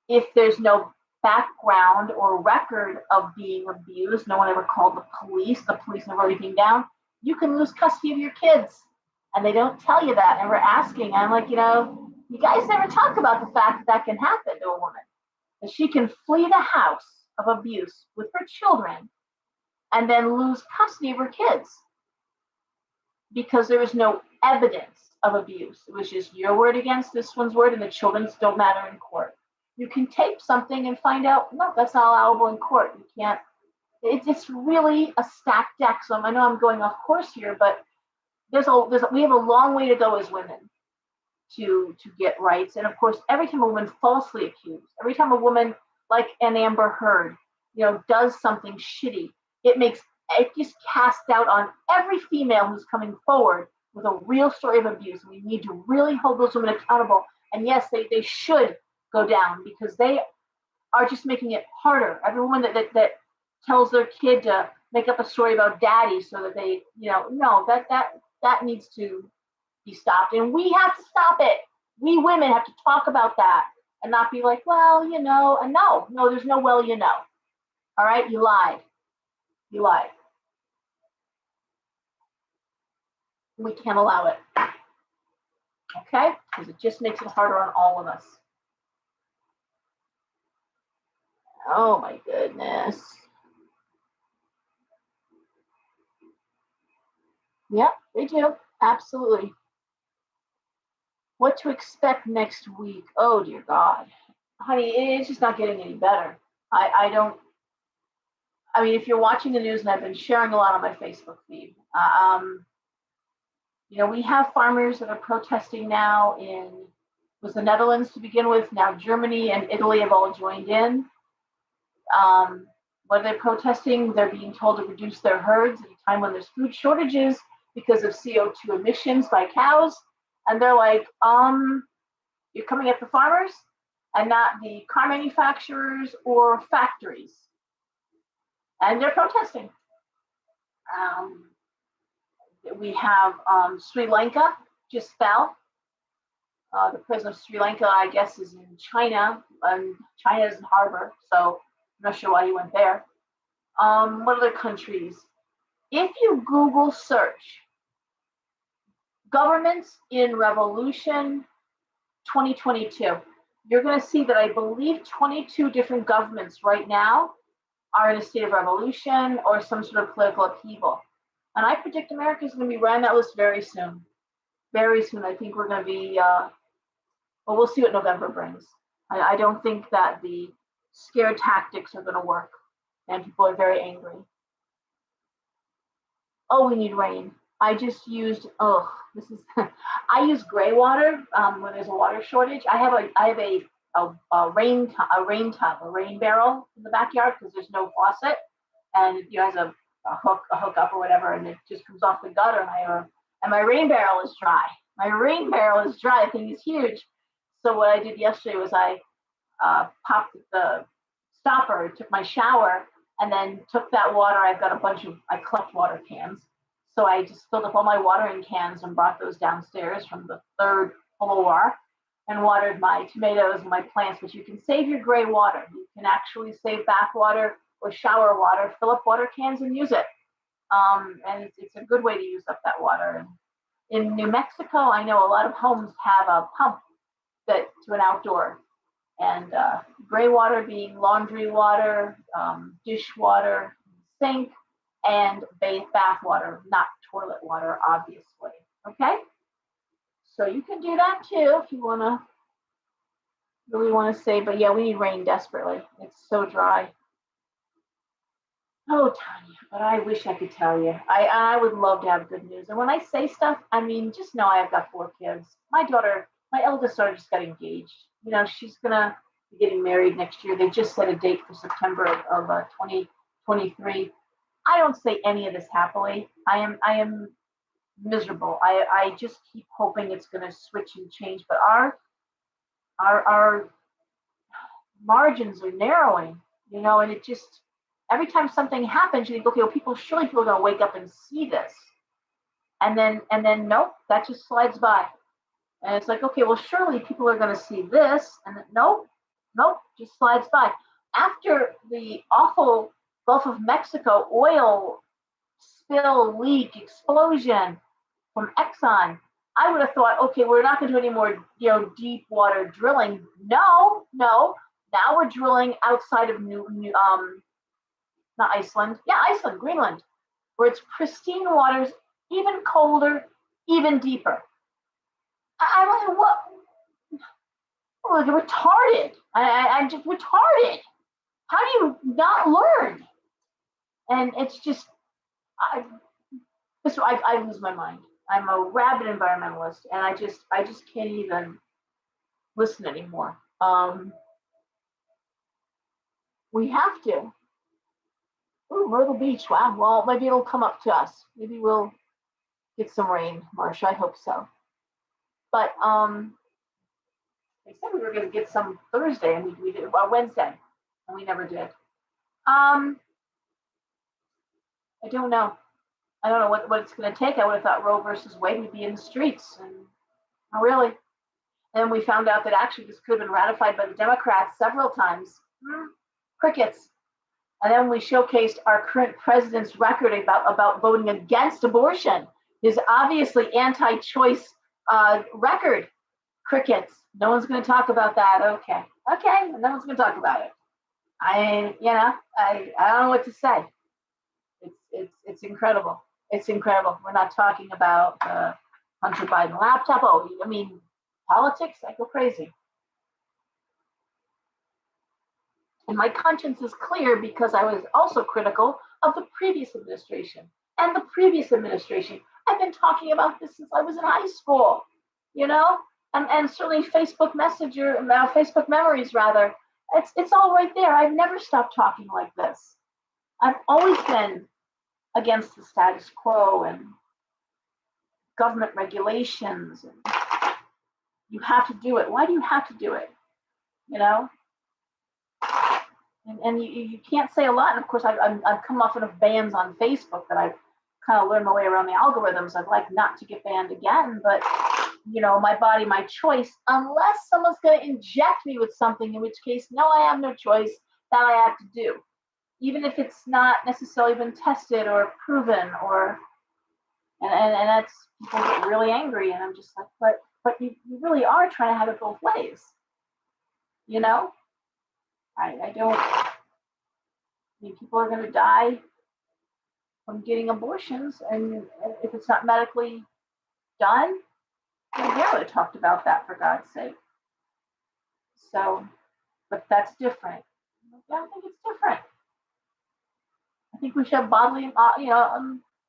A: if there's no background or record of being abused, no one ever called the police never wrote anything down, you can lose custody of your kids. And they don't tell you that. And we're asking, I'm like, you guys never talk about the fact that can happen to a woman. That she can flee the house of abuse with her children and then lose custody of her kids because there is no evidence of abuse. It was just your word against this one's word, and the children's don't matter in court. You can tape something and find out, no, that's not allowable in court. You can't. It's really a stacked deck. So I know I'm going off course here, but we have a long way to go as women to get rights. And of course, every time a woman falsely accused, every time a woman like an Amber Heard, does something shitty, it just casts doubt on every female who's coming forward with a real story of abuse. And we need to really hold those women accountable. And yes, they should go down because they are just making it harder. Every woman that tells their kid to make up a story about daddy so that they, no, that needs to be stopped. And we have to stop it. We women have to talk about that and not be like, well, and no, there's no well, All right, you lied. You lied. We can't allow it. Okay? Because it just makes it harder on all of us. Oh my goodness. Yep, they do. Absolutely. What to expect next week? Oh dear God. Honey, it's just not getting any better. I don't, I mean, if you're watching the news, and I've been sharing a lot on my Facebook feed, we have farmers that are protesting now was the Netherlands to begin with. Now Germany and Italy have all joined in. What are they protesting? They're being told to reduce their herds at a time when there's food shortages because of CO2 emissions by cows. And they're like, you're coming at the farmers and not the car manufacturers or factories. And they're protesting. We have Sri Lanka just fell. The president of Sri Lanka, I guess, is in China, and China is in harbor, so I'm not sure why he went there. What other countries? If you Google search governments in revolution 2022, you're going to see that I believe 22 different governments right now are in a state of revolution or some sort of political upheaval. And I predict America is going to be right on that list very soon. Very soon. I think we're going to be, we'll see what November brings. I don't think that the scare tactics are going to work, and people are very angry. Oh, we need rain. I just used, I use gray water when there's a water shortage. I have a rain tub, a rain barrel in the backyard because there's no faucet, and it has a hook up or whatever, and it just comes off the gutter, and my rain barrel is dry. My rain barrel is dry. The thing is huge. So what I did yesterday was I popped the stopper, took my shower, and then took that water. I collect water cans. So I just filled up all my watering cans and brought those downstairs from the third floor and watered my tomatoes and my plants. But you can save your gray water. You can actually save bath water or shower water, fill up water cans and use it. And it's a good way to use up that water. And in New Mexico, I know a lot of homes have a pump to an outdoor. And gray water being laundry water, dishwater, sink, and bath water, not toilet water, obviously. Okay? So you can do that too if you really want to save. But yeah, we need rain desperately. It's so dry. Oh, Tanya, but I wish I could tell you. I would love to have good news. And when I say stuff, I mean, just know I've got 4 kids. My eldest daughter just got engaged. She's going to be getting married next year. They just set a date for September of 2023. I don't say any of this happily. I am miserable. I just keep hoping it's going to switch and change. But our margins are narrowing, and it just, every time something happens, you think, okay, well, surely people are going to wake up and see this. And then nope, that just slides by. And it's like, okay, well, surely people are going to see this. And then, nope, just slides by. After the awful Gulf of Mexico oil spill, leak, explosion from Exxon, I would have thought, okay, we're not going to do any more, deep water drilling. No. Now we're drilling outside of not Iceland. Yeah, Iceland, Greenland, where it's pristine waters, even colder, even deeper. I'm like, what? Oh, you're retarded. I'm just retarded. How do you not learn? And it's just, I lose my mind. I'm a rabid environmentalist, and I just can't even listen anymore. We have to. Ooh, Myrtle Beach. Wow. Well, maybe it'll come up to us. Maybe we'll get some rain, Marsha. I hope so. But they said we were going to get some Thursday, and we did, Wednesday, and we never did. I don't know. I don't know what it's going to take. I would have thought Roe versus Wade would be in the streets, and not really. And we found out that actually this could have been ratified by the Democrats several times. Crickets. And then we showcased our current president's record about voting against abortion, his obviously anti-choice Record, crickets. No one's going to talk about that. Okay. No one's going to talk about it. I don't know what to say. It's incredible. It's incredible. We're not talking about Hunter Biden laptop. Oh, I mean, politics. I go crazy. And my conscience is clear because I was also critical of the previous administration and the previous administration. I've been talking about this since I was in high school, and certainly Facebook Messenger, Facebook Memories rather. It's all right there. I've never stopped talking like this. I've always been against the status quo and government regulations. And you have to do it. Why do you have to do it? And you can't say a lot. And of course, I've come off enough bans on Facebook that I've kind of learned my way around the algorithms. I'd like not to get banned again, but my body, my choice, unless someone's going to inject me with something, in which case, no, I have no choice. That I have to do, even if it's not necessarily been tested or proven, and that's, people get really angry, and I'm just like, but you really are trying to have it both ways, I don't. I mean, people are going to die from getting abortions, and if it's not medically done, we would have talked about that, for God's sake. So, but that's different. Yeah, I think it's different. I think we should have bodily,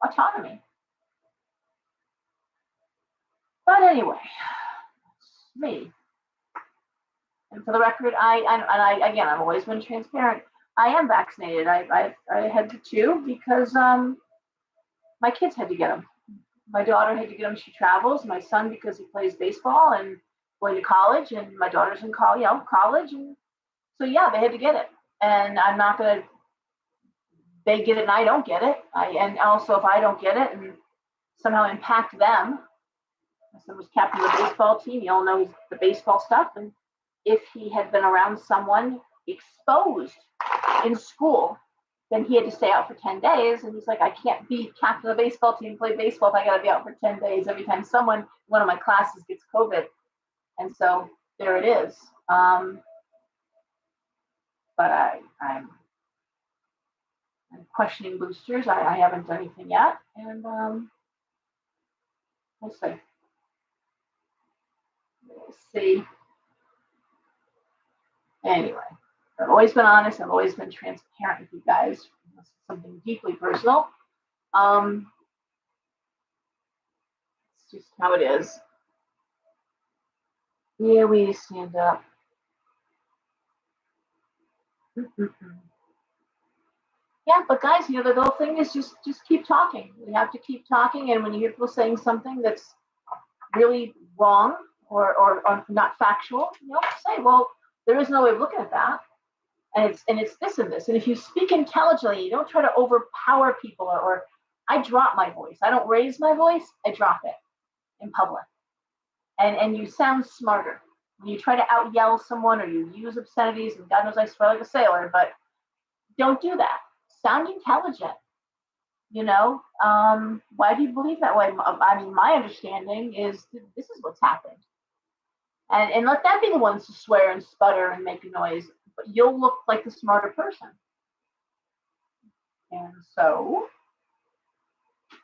A: autonomy. But anyway, it's me. And for the record, I've always been transparent. I am vaccinated. I had the two because my kids had to get them. My daughter had to get them. She travels. My son, because he plays baseball and going to college, and my daughter's in college, and so yeah, they had to get it. And I'm not gonna. They get it and I don't get it. And also if I don't get it and somehow impact them. My son was captain of the baseball team. You all know the baseball stuff. And if he had been around someone exposed in school, then he had to stay out for 10 days. And he's like, I can't be captain of the baseball team, play baseball if I got to be out for 10 days every time one of my classes gets COVID. And so there it is. But I'm questioning boosters. I haven't done anything yet. And we'll see. Anyway, I've always been honest. I've always been transparent with you guys. This is something deeply personal. It's just how it is. Yeah, we stand up. Yeah, but guys, the whole thing is just keep talking. We have to keep talking, and when you hear people saying something that's really wrong or not factual, say, well, there is no way of looking at that. And it's this and this. And if you speak intelligently, you don't try to overpower people or I drop my voice. I don't raise my voice, I drop it in public. And you sound smarter. When you try to out yell someone or you use obscenities, and God knows I swear like a sailor, but don't do that. Sound intelligent. Why do you believe that way? I mean, my understanding is this is what's happened. And let them be the ones to swear and sputter and make a noise, but you'll look like the smarter person. And so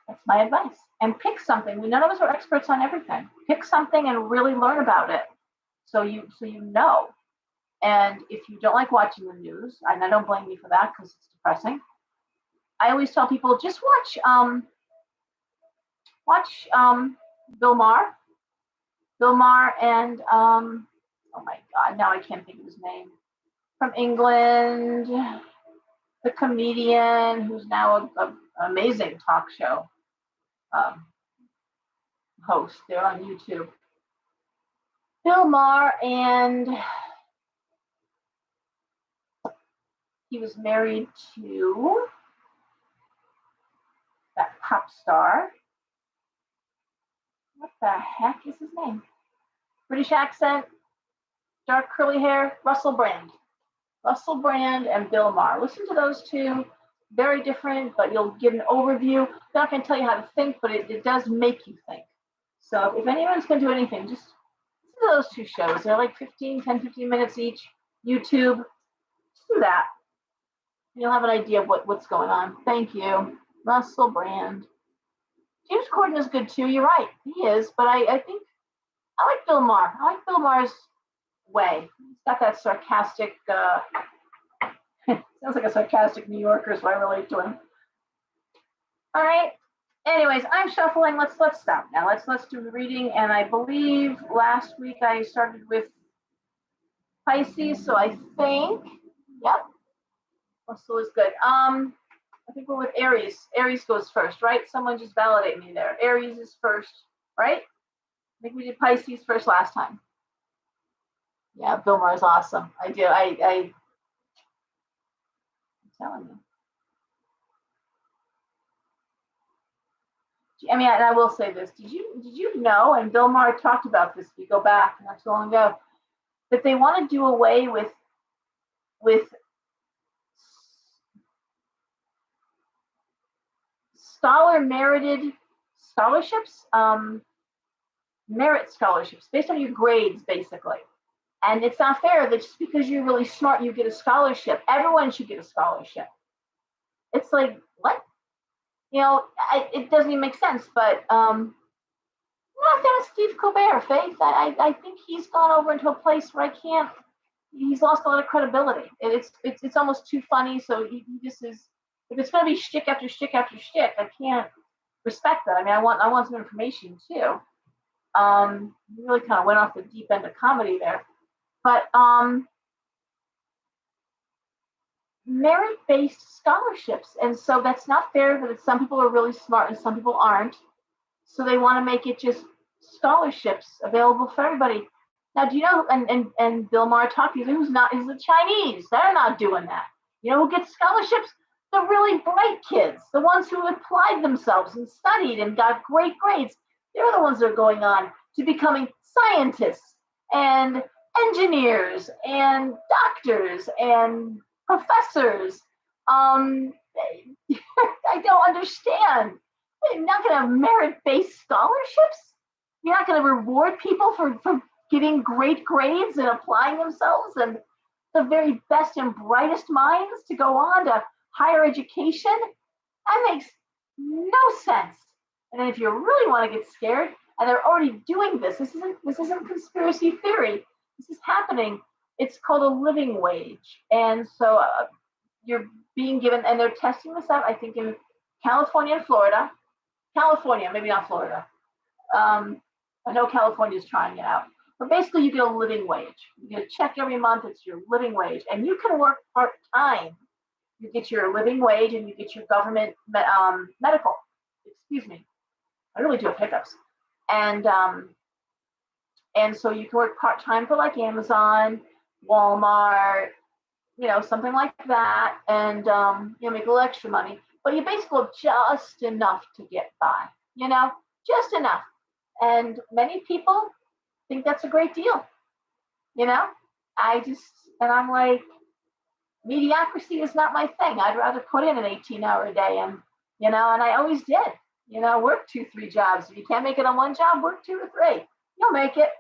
A: that's my advice. And pick something. None of us are experts on everything. Pick something and really learn about it. So you know. And if you don't like watching the news, and I don't blame you for that because it's depressing. I always tell people just watch Bill Maher. Bill Maher and oh my God, now I can't think of his name. From England, the comedian who's now an amazing talk show host. They're on YouTube. Bill Maher, and he was married to that pop star. What the heck is his name? British accent, dark curly hair, Russell Brand. Russell Brand and Bill Maher. Listen to those two. Very different, but you'll get an overview. They're not going to tell you how to think, but it does make you think. So if anyone's going to do anything, just listen to those two shows. They're like 15 minutes each. YouTube, just do that. You'll have an idea of what's going on. Thank you. Russell Brand. James Corden is good too. You're right. He is. But I think I like Bill Maher. I like Bill Maher's way. He's got that sarcastic, sounds like a sarcastic New Yorker, so I relate to him. All right. Anyways, I'm shuffling. Let's stop now. Let's do the reading. And I believe last week I started with Pisces, so I think, yep, Russell is good. I think we're with Aries. Aries goes first, right? Someone just validate me there. Aries is first, right? I think we did Pisces first last time. Yeah, Bill Maher is awesome. I'm telling you. I mean, and I will say this: Did you know? And Bill Maher talked about this. If you go back not too long ago, that they want to do away with scholar merited scholarships, merit scholarships based on your grades, basically. And it's not fair that just because you're really smart, you get a scholarship. Everyone should get a scholarship. It's like, what? You know, it doesn't even make sense. But I'm not a fan of Steve Colbert, Faith. I think he's gone over into a place where I can't. He's lost a lot of credibility. It's almost too funny. So he just is. If it's going to be shtick after shtick after shtick, I can't respect that. I mean, I want some information too. He really kind of went off the deep end of comedy there. But merit-based scholarships, and so that's not fair that some people are really smart and some people aren't. So they want to make it just scholarships available for everybody. Now, do you know? And Bill Maher talked. Is the Chinese? They're not doing that. You know who gets scholarships? The really bright kids, the ones who applied themselves and studied and got great grades. They're the ones that are going on to becoming scientists and engineers and doctors and professors. I don't understand. You're not going to have merit-based scholarships? You're not going to reward people for getting great grades and applying themselves and the very best and brightest minds to go on to higher education? That makes no sense. And then if you really want to get scared, and they're already doing this isn't conspiracy theory. This is happening. It's called a living wage. And so you're being given, and they're testing this out, I think, in California and Florida. California, maybe not Florida. I know California is trying it out. But basically, you get a living wage. You get a check every month. It's your living wage. And you can work part-time. You get your living wage and you get your government medical. Excuse me. I really do have hiccups. And so you can work part-time for like Amazon, Walmart, something like that, and make a little extra money. But you basically have just enough to get by, just enough. And many people think that's a great deal. I'm like, mediocrity is not my thing. I'd rather put in an 18-hour day and I always did, work 2-3 jobs. If you can't make it on one job, work 2 or 3. You'll make it.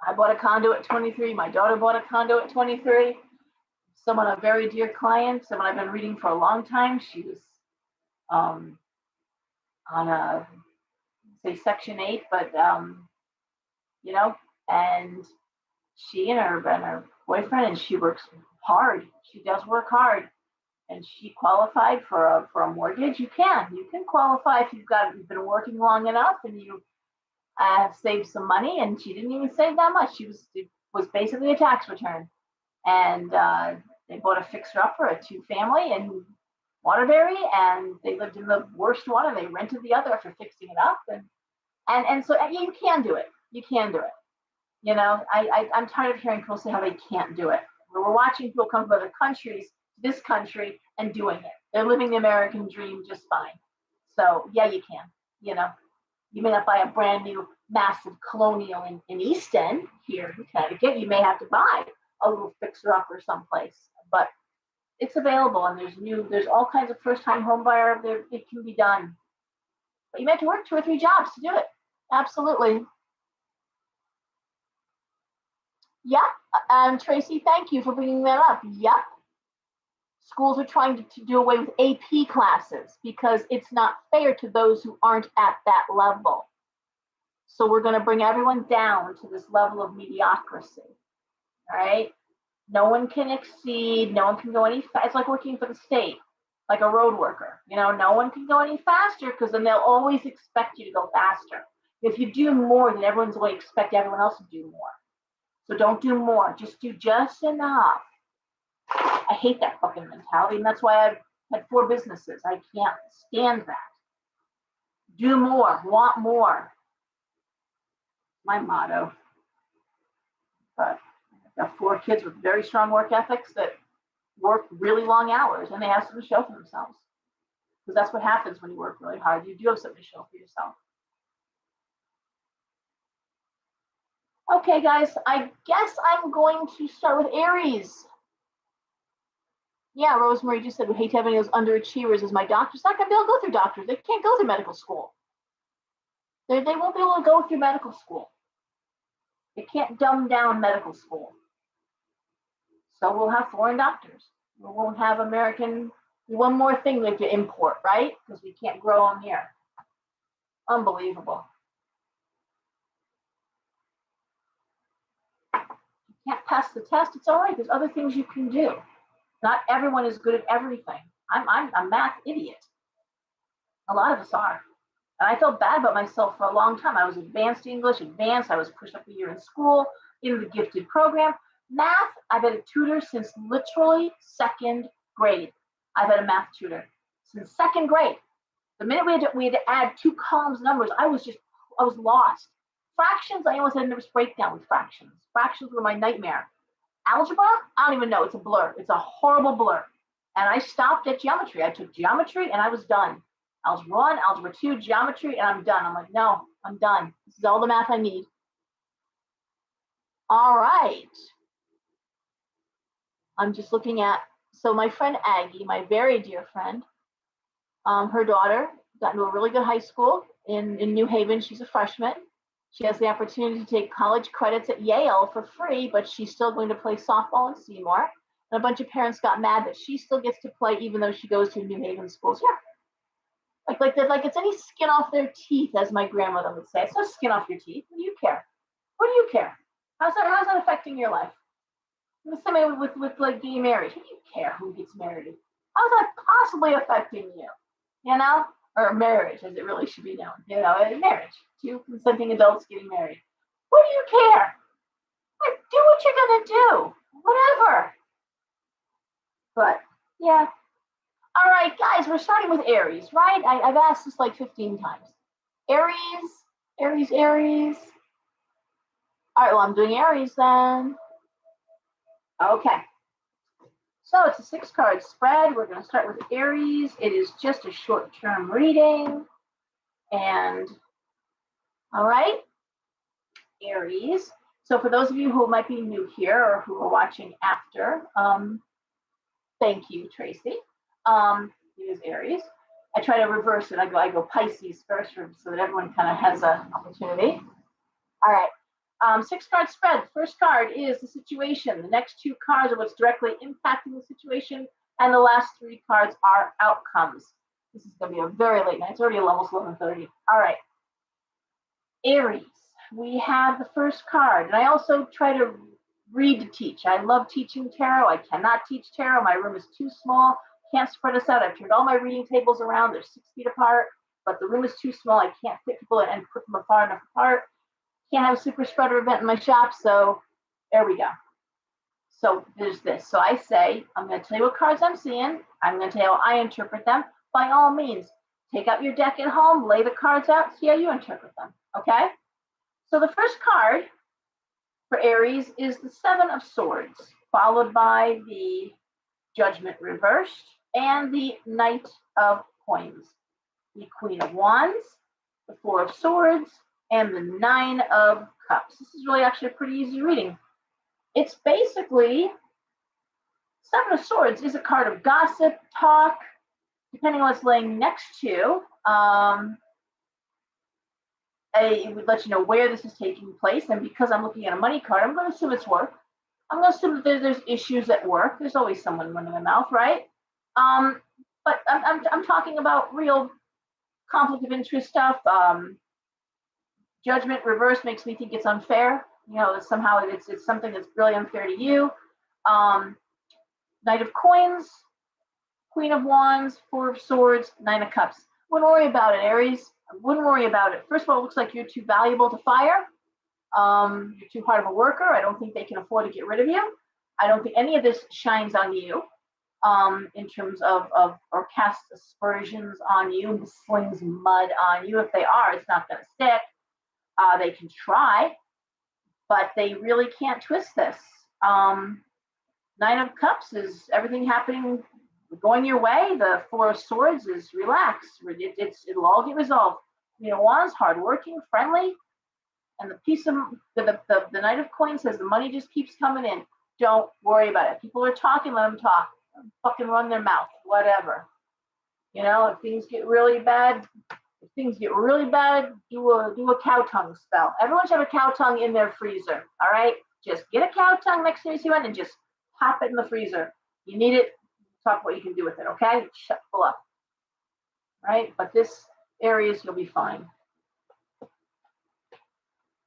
A: I bought a condo at 23. My daughter bought a condo at 23. Someone, a very dear client, someone I've been reading for a long time. She was on a, say, Section 8, but, and she and her boyfriend, and she works hard. She does work hard. And she qualified for a mortgage. You can qualify if you've been working long enough and you saved some money. And she didn't even save that much. It was basically a tax return. And they bought a fixer-upper, a 2-family in Waterbury, and they lived in the worst one, and they rented the other after fixing it up. And so you can do it. You can do it. I'm tired of hearing people say how they can't do it. We're watching people come from other countries, this country, and doing it. They're living the American dream just fine. So yeah, you can. You may not buy a brand new massive colonial in East End here in Connecticut. You may have to buy a little fixer-upper someplace, but it's available, and there's all kinds of first-time home buyer. It can be done. But you may have to work 2 or 3 jobs to do it. Absolutely. Yep. Tracy, thank you for bringing that up. Yep. Schools are trying to do away with AP classes because it's not fair to those who aren't at that level. So we're going to bring everyone down to this level of mediocrity. All right. No one can exceed. No one can go any faster. It's like working for the state, like a road worker. No one can go any faster because then they'll always expect you to go faster. If you do more, then everyone's going to expect everyone else to do more. So don't do more. Just do just enough. I hate that fucking mentality, and that's why I've had 4 businesses. I can't stand that. Do more, want more. My motto. But I've got 4 kids with very strong work ethics that work really long hours, and they have something to show for themselves. Because that's what happens when you work really hard. You do have something to show for yourself. Okay, guys, I guess I'm going to start with Aries. Yeah, Rosemary just said, we hate to have any of those underachievers as my doctors. Not going to be able to go through doctors. They can't go through medical school. They won't be able to go through medical school. They can't dumb down medical school. So we'll have foreign doctors. We won't have American. One more thing we have to import, right? Because we can't grow them here. Unbelievable. You can't pass the test. It's all right. There's other things you can do. Not everyone is good at everything. I'm a math idiot. A lot of us are. And I felt bad about myself for a long time. I was advanced English, advanced. I was pushed up a year in school, in the gifted program. Math, I've had a tutor since literally 2nd grade. I've had a math tutor since 2nd grade. The minute we had to add 2 columns numbers, I was lost. Fractions, I almost had a nervous breakdown with fractions. Fractions were my nightmare. Algebra, I don't even know. It's a blur. It's a horrible blur. And I stopped at geometry. I took geometry and I was done. Algebra 1, Algebra 2, geometry, and I'm done. I'm like, no, I'm done. This is all the math I need. All right. I'm just looking at, so my friend Aggie, my very dear friend, her daughter got into a really good high school in New Haven. She's a freshman. She has the opportunity to take college credits at Yale for free, but she's still going to play softball in Seymour. And a bunch of parents got mad that she still gets to play even though she goes to New Haven schools. Yeah. Like it's any skin off their teeth, as my grandmother would say. It's no skin off your teeth. What do you care? What do you care? How's that affecting your life? The same way with like getting married. Who do you care who gets married? How's that possibly affecting you? Or marriage, as it really should be known. Marriage. 2 consenting adults getting married. What do you care? Like, do what you're gonna do. Whatever. But yeah. All right, guys, we're starting with Aries, right? I've asked this like 15 times. Aries. All right, well, I'm doing Aries then. Okay. So it's a 6-card spread. We're going to start with Aries. It is just a short-term reading. And, all right, Aries. So for those of you who might be new here or who are watching after, thank you, Tracy. It is Aries. I try to reverse it. I go Pisces first so that everyone kind of has an opportunity. All right. 6-card spread. The first card is the situation. The next 2 cards are what's directly impacting the situation. And the last 3 cards are outcomes. This is going to be a very late night. It's already almost 11:30. All right. Aries. We have the first card. And I also try to read to teach. I love teaching tarot. I cannot teach tarot. My room is too small. Can't spread us out. I've turned all my reading tables around. They're 6 feet apart. But the room is too small. I can't fit people and put them far enough apart. Can't have a super spreader event in my shop, so there we go. So there's this. So I say, I'm going to tell you what cards I'm seeing. I'm going to tell you how I interpret them. By all means, take out your deck at home, lay the cards out, see how you interpret them, okay? So the first card for Aries is the 7 of Swords, followed by the Judgment reversed and the Knight of Coins, the Queen of Wands, the 4 of Swords, and the 9 of Cups. This is really actually a pretty easy reading. It's basically 7 of Swords is a card of gossip, talk, depending on what's laying next to. It would let you know where this is taking place. And because I'm looking at a money card, I'm going to assume it's work. I'm going to assume that there's issues at work. There's always someone running their mouth, right? But I'm talking about real conflict of interest stuff. Judgment reverse makes me think it's unfair. You know, somehow it's something that's really unfair to you. Um, Knight of Coins, Queen of Wands, Four of Swords, Nine of Cups. Wouldn't worry about it, Aries. I wouldn't worry about it. First of all, it looks like you're too valuable to fire. You're too hard of a worker. I don't think they can afford to get rid of you. I don't think any of this shines on you in terms of or casts aspersions on you, slings mud on you. If they are, it's not going to stick. They can try, but they really can't twist this. Nine of Cups is everything happening, going your way. The Four of Swords is relax. It'll all get resolved. You know, Wands, hardworking, friendly, and the piece of the Knight of Coins says the money just keeps coming in. Don't worry about it. People are talking, let them talk. Fucking run their mouth, whatever. You know, if things get really bad, do a cow tongue spell. Everyone should have a cow tongue in their freezer. All right, just get a cow tongue next to you and just pop it in the freezer. You need it. Talk what you can do with it. Okay, shut full up. Right, but this areas you'll be fine.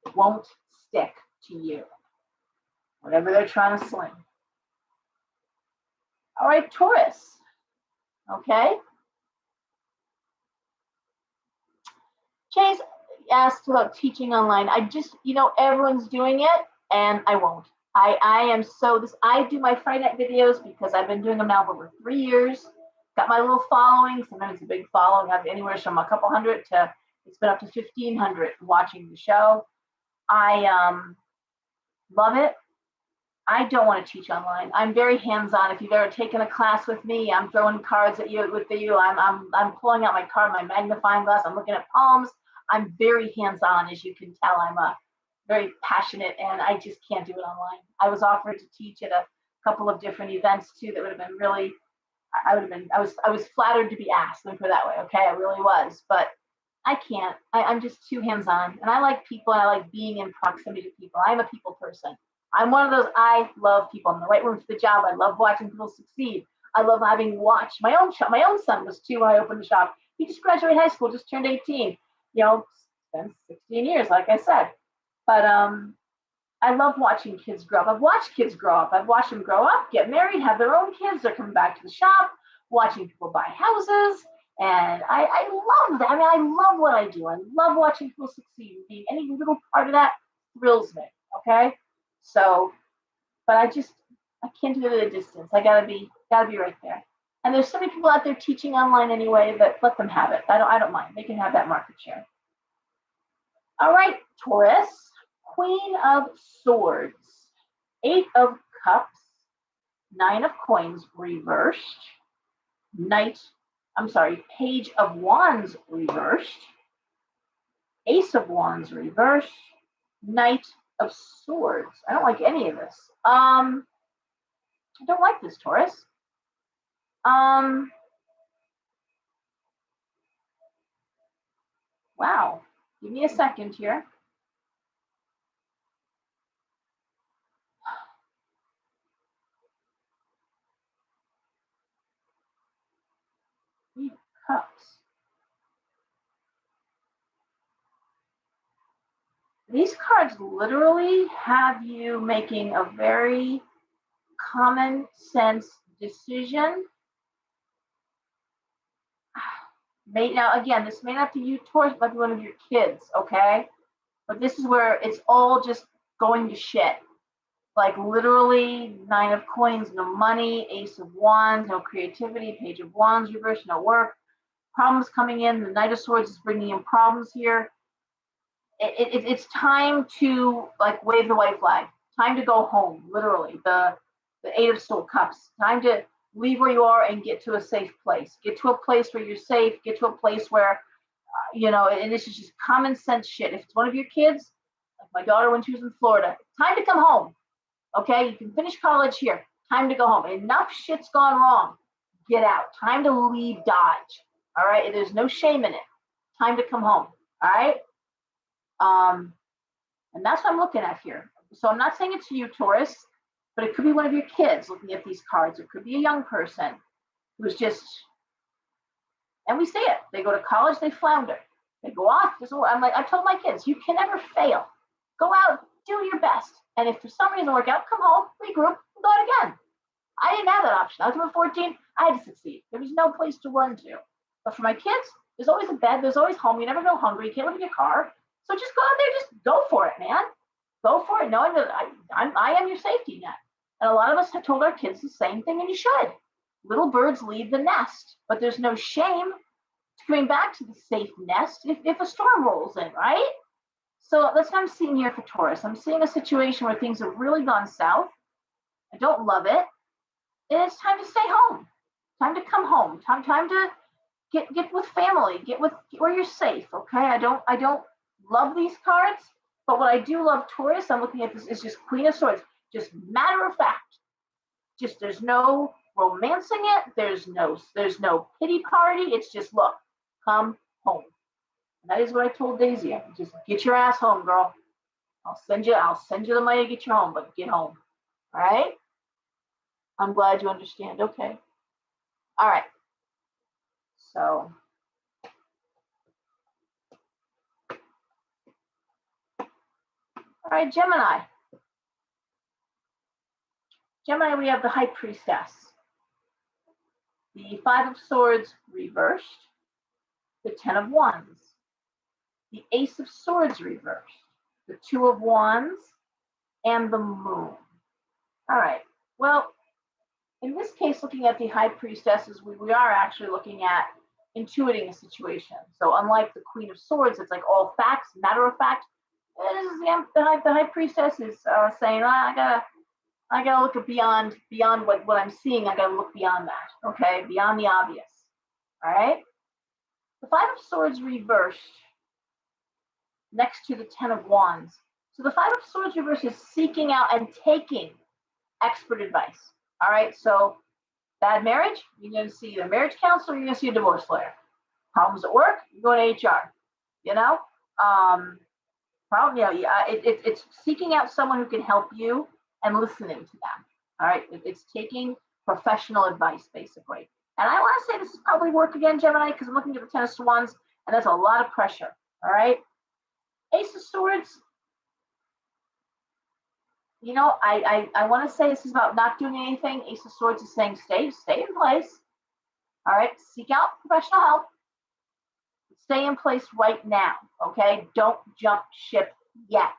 A: It won't stick to you. Whatever they're trying to sling. All right, Taurus. Okay. Chase asked about teaching online. I just, everyone's doing it, and I won't. I am so this. I do my Friday night videos because I've been doing them now for over 3 years. Got my little following. Sometimes it's a big following. I have anywhere from a couple hundred to it's been up to 1,500 watching the show. I love it. I don't want to teach online. I'm very hands-on. If you've ever taken a class with me, I'm throwing cards at you with you. I'm pulling out my card, my magnifying glass. I'm looking at palms. I'm very hands-on, as you can tell. I'm very passionate, and I just can't do it online. I was offered to teach at a couple of different events too. That would have been really. I was flattered to be asked. Let me put it that way. Okay, I really was, but I can't. I'm just too hands-on, and I like people. And I like being in proximity to people. I'm a people person. I'm one of those. I love people. I'm in the right room for the job. I love watching people succeed. I love having watched my own shop. My own son was 2 when I opened the shop. He just graduated high school, just turned 18. Spent 16 years, like I said. But I love watching kids grow up. I've watched kids grow up. I've watched them grow up, get married, have their own kids. They're coming back to the shop, watching people buy houses. And I love that. I mean, I love what I do. I love watching people succeed. Being any little part of that thrills me. Okay. So, but I can't do it at a distance. I gotta be right there. And there's so many people out there teaching online anyway that let them have it. I don't mind. They can have that market share. All right, Taurus, Queen of Swords, Eight of Cups, Nine of Coins reversed, Page of Wands reversed, Ace of Wands reversed, Knight of Swords. I don't like any of this. I don't like this, Taurus. Wow. Give me a second here. Cups. These cards literally have you making a very common sense decision. Now, again, this may not be you, Taurus, but one of your kids, okay? But this is where it's all just going to shit. Like literally, Nine of Coins, no money, Ace of Wands, no creativity, Page of Wands reverse, no work. Problems coming in. The Knight of Swords is bringing in problems here. It's time to like wave the white flag. Time to go home. Literally, the Eight of Cups. Time to leave where you are and get to a safe place. Get to a place where you're safe. Get to a place where and this is just common sense shit. If it's one of your kids, like my daughter when she was in Florida, time to come home. Okay, you can finish college here. Time to go home. Enough shit's gone wrong. Get out. Time to leave Dodge. All right, there's no shame in it. Time to come home. All right. And that's what I'm looking at here. So I'm not saying it to you, Taurus, but it could be one of your kids looking at these cards. It could be a young person who's just, and we see it. They go to college, they flounder. They go off. I'm like, I told my kids, you can never fail. Go out, do your best. And if for some reason it work out, come home, regroup, and go out again. I didn't have that option. I was over 14. I had to succeed. There was no place to run to. But for my kids, there's always a bed. There's always home. You never go hungry. You can't live in your car. So just go out there. Just go for it, man. Go for it, knowing that I am your safety net. And a lot of us have told our kids the same thing, and you should. Little birds leave the nest, but there's no shame to coming back to the safe nest if a storm rolls in, right? So that's what I'm seeing here for Taurus. I'm seeing a situation where things have really gone south. I don't love it. And it's time to stay home. Time to come home. Time to get with family. Get with where you're safe. Okay. I don't love these cards, but what I do love, Taurus, I'm looking at this, is just Queen of Swords. Just matter of fact. Just there's no romancing it. There's no pity party. It's just, look, come home. And that is what I told Daisy. Just get your ass home, girl. I'll send you the money to get you home, but get home. All right? I'm glad you understand. Okay. All right. So all right, Gemini. Gemini, we have the High Priestess. The Five of Swords reversed. The Ten of Wands. The Ace of Swords reversed. The Two of Wands. And the Moon. All right. Well, in this case, looking at the High Priestesses, we are actually looking at intuiting a situation. So unlike the Queen of Swords, it's like all facts, matter of fact. This is the High Priestess is saying, I gotta look beyond what I'm seeing. I gotta look beyond that. Okay, beyond the obvious. All right. The Five of Swords reversed next to the Ten of Wands. So the Five of Swords reversed is seeking out and taking expert advice. All right. So bad marriage, you're going to see either a marriage counselor, you're going to see a divorce lawyer. Problems at work, you go to HR. You know, it's seeking out someone who can help you and listening to them. All right, it's taking professional advice basically. And I want to say this is probably work again, Gemini, because I'm looking at the Ten of Swords, and that's a lot of pressure. All right, Ace of Swords. You know, I want to say this is about not doing anything. Ace of Swords is saying stay in place. All right, seek out professional help. Stay in place right now, okay? Don't jump ship yet.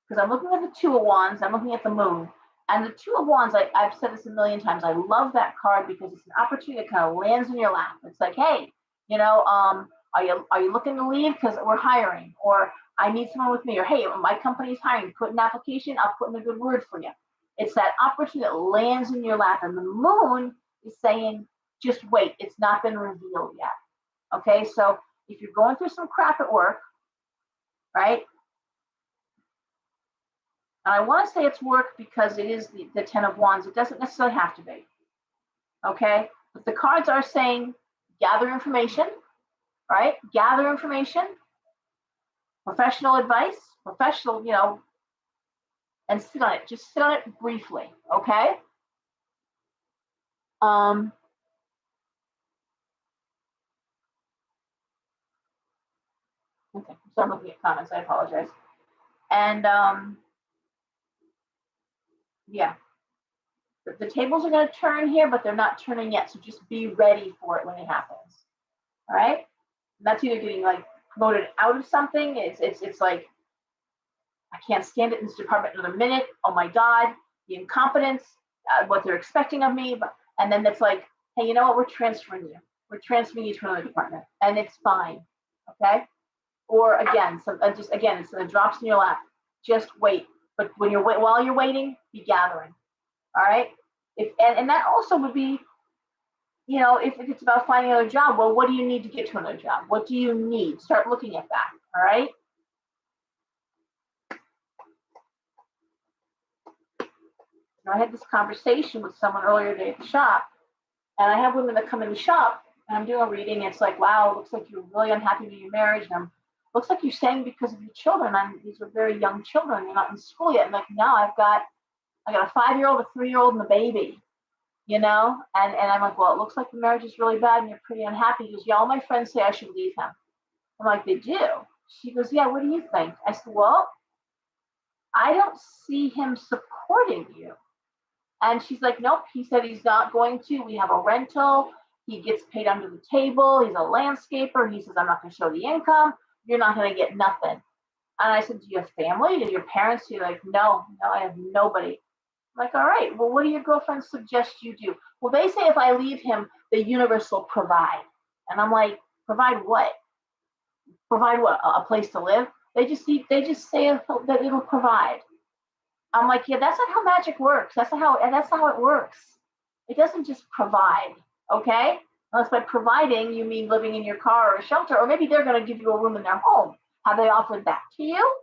A: Because I'm looking at the Two of Wands, I'm looking at the Moon. And the Two of Wands, I've said this a million times, I love that card because it's an opportunity that kind of lands in your lap. It's like, hey, you know, are you looking to leave? Because we're hiring. Or I need someone with me. Or hey, my company's hiring. Put an application, I'll put in a good word for you. It's that opportunity that lands in your lap. And the Moon is saying, just wait. It's not been revealed yet. Okay, so if you're going through some crap at work, right? And I want to say it's work because it is the Ten of Wands. It doesn't necessarily have to be. Okay, but the cards are saying gather information, right? Gather information, professional advice, professional, you know, and sit on it. Just sit on it briefly, okay? Okay, so I'm looking at comments. I apologize. And yeah, the tables are going to turn here, but they're not turning yet. So just be ready for it when it happens. All right. And that's either getting like promoted out of something. It's like, I can't stand it in this department another minute. Oh my God, the incompetence, what they're expecting of me. And then it's like, hey, you know what? We're transferring you. We're transferring you to another department, and it's fine. Okay. Or again, it's the drops in your lap. Just wait. But when while you're waiting, be gathering. All right. And that also would be, you know, if it's about finding another job, well, what do you need to get to another job? What do you need? Start looking at that. All right. Now, I had this conversation with someone earlier today at the shop, and I have women that come in the shop, and I'm doing a reading. It's like, wow, it looks like you're really unhappy with your marriage, and looks like you're staying because of your children. And these are very young children. You're not in school yet. And like, no, I got a 5-year-old, a 3-year-old, and a baby, And I'm like, well, it looks like the marriage is really bad and you're pretty unhappy. He goes, yeah, all my friends say I should leave him. I'm like, they do? She goes, yeah, what do you think? I said, well, I don't see him supporting you. And she's like, nope. He said he's not going to. We have a rental. He gets paid under the table. He's a landscaper. He says, I'm not going to show the income. You're not going to get nothing. And I said, do you have family? Did your parents? She's like, no, I have nobody. I'm like, all right, well, what do your girlfriends suggest you do? Well, they say if I leave him, the universe will provide. And I'm like, provide what? Provide what? A place to live? They just say that it'll provide. I'm like, yeah, that's not how magic works. That's not how it works. It doesn't just provide, okay? Unless by providing you mean living in your car or a shelter, or maybe they're going to give you a room in their home. Have they offered that to you?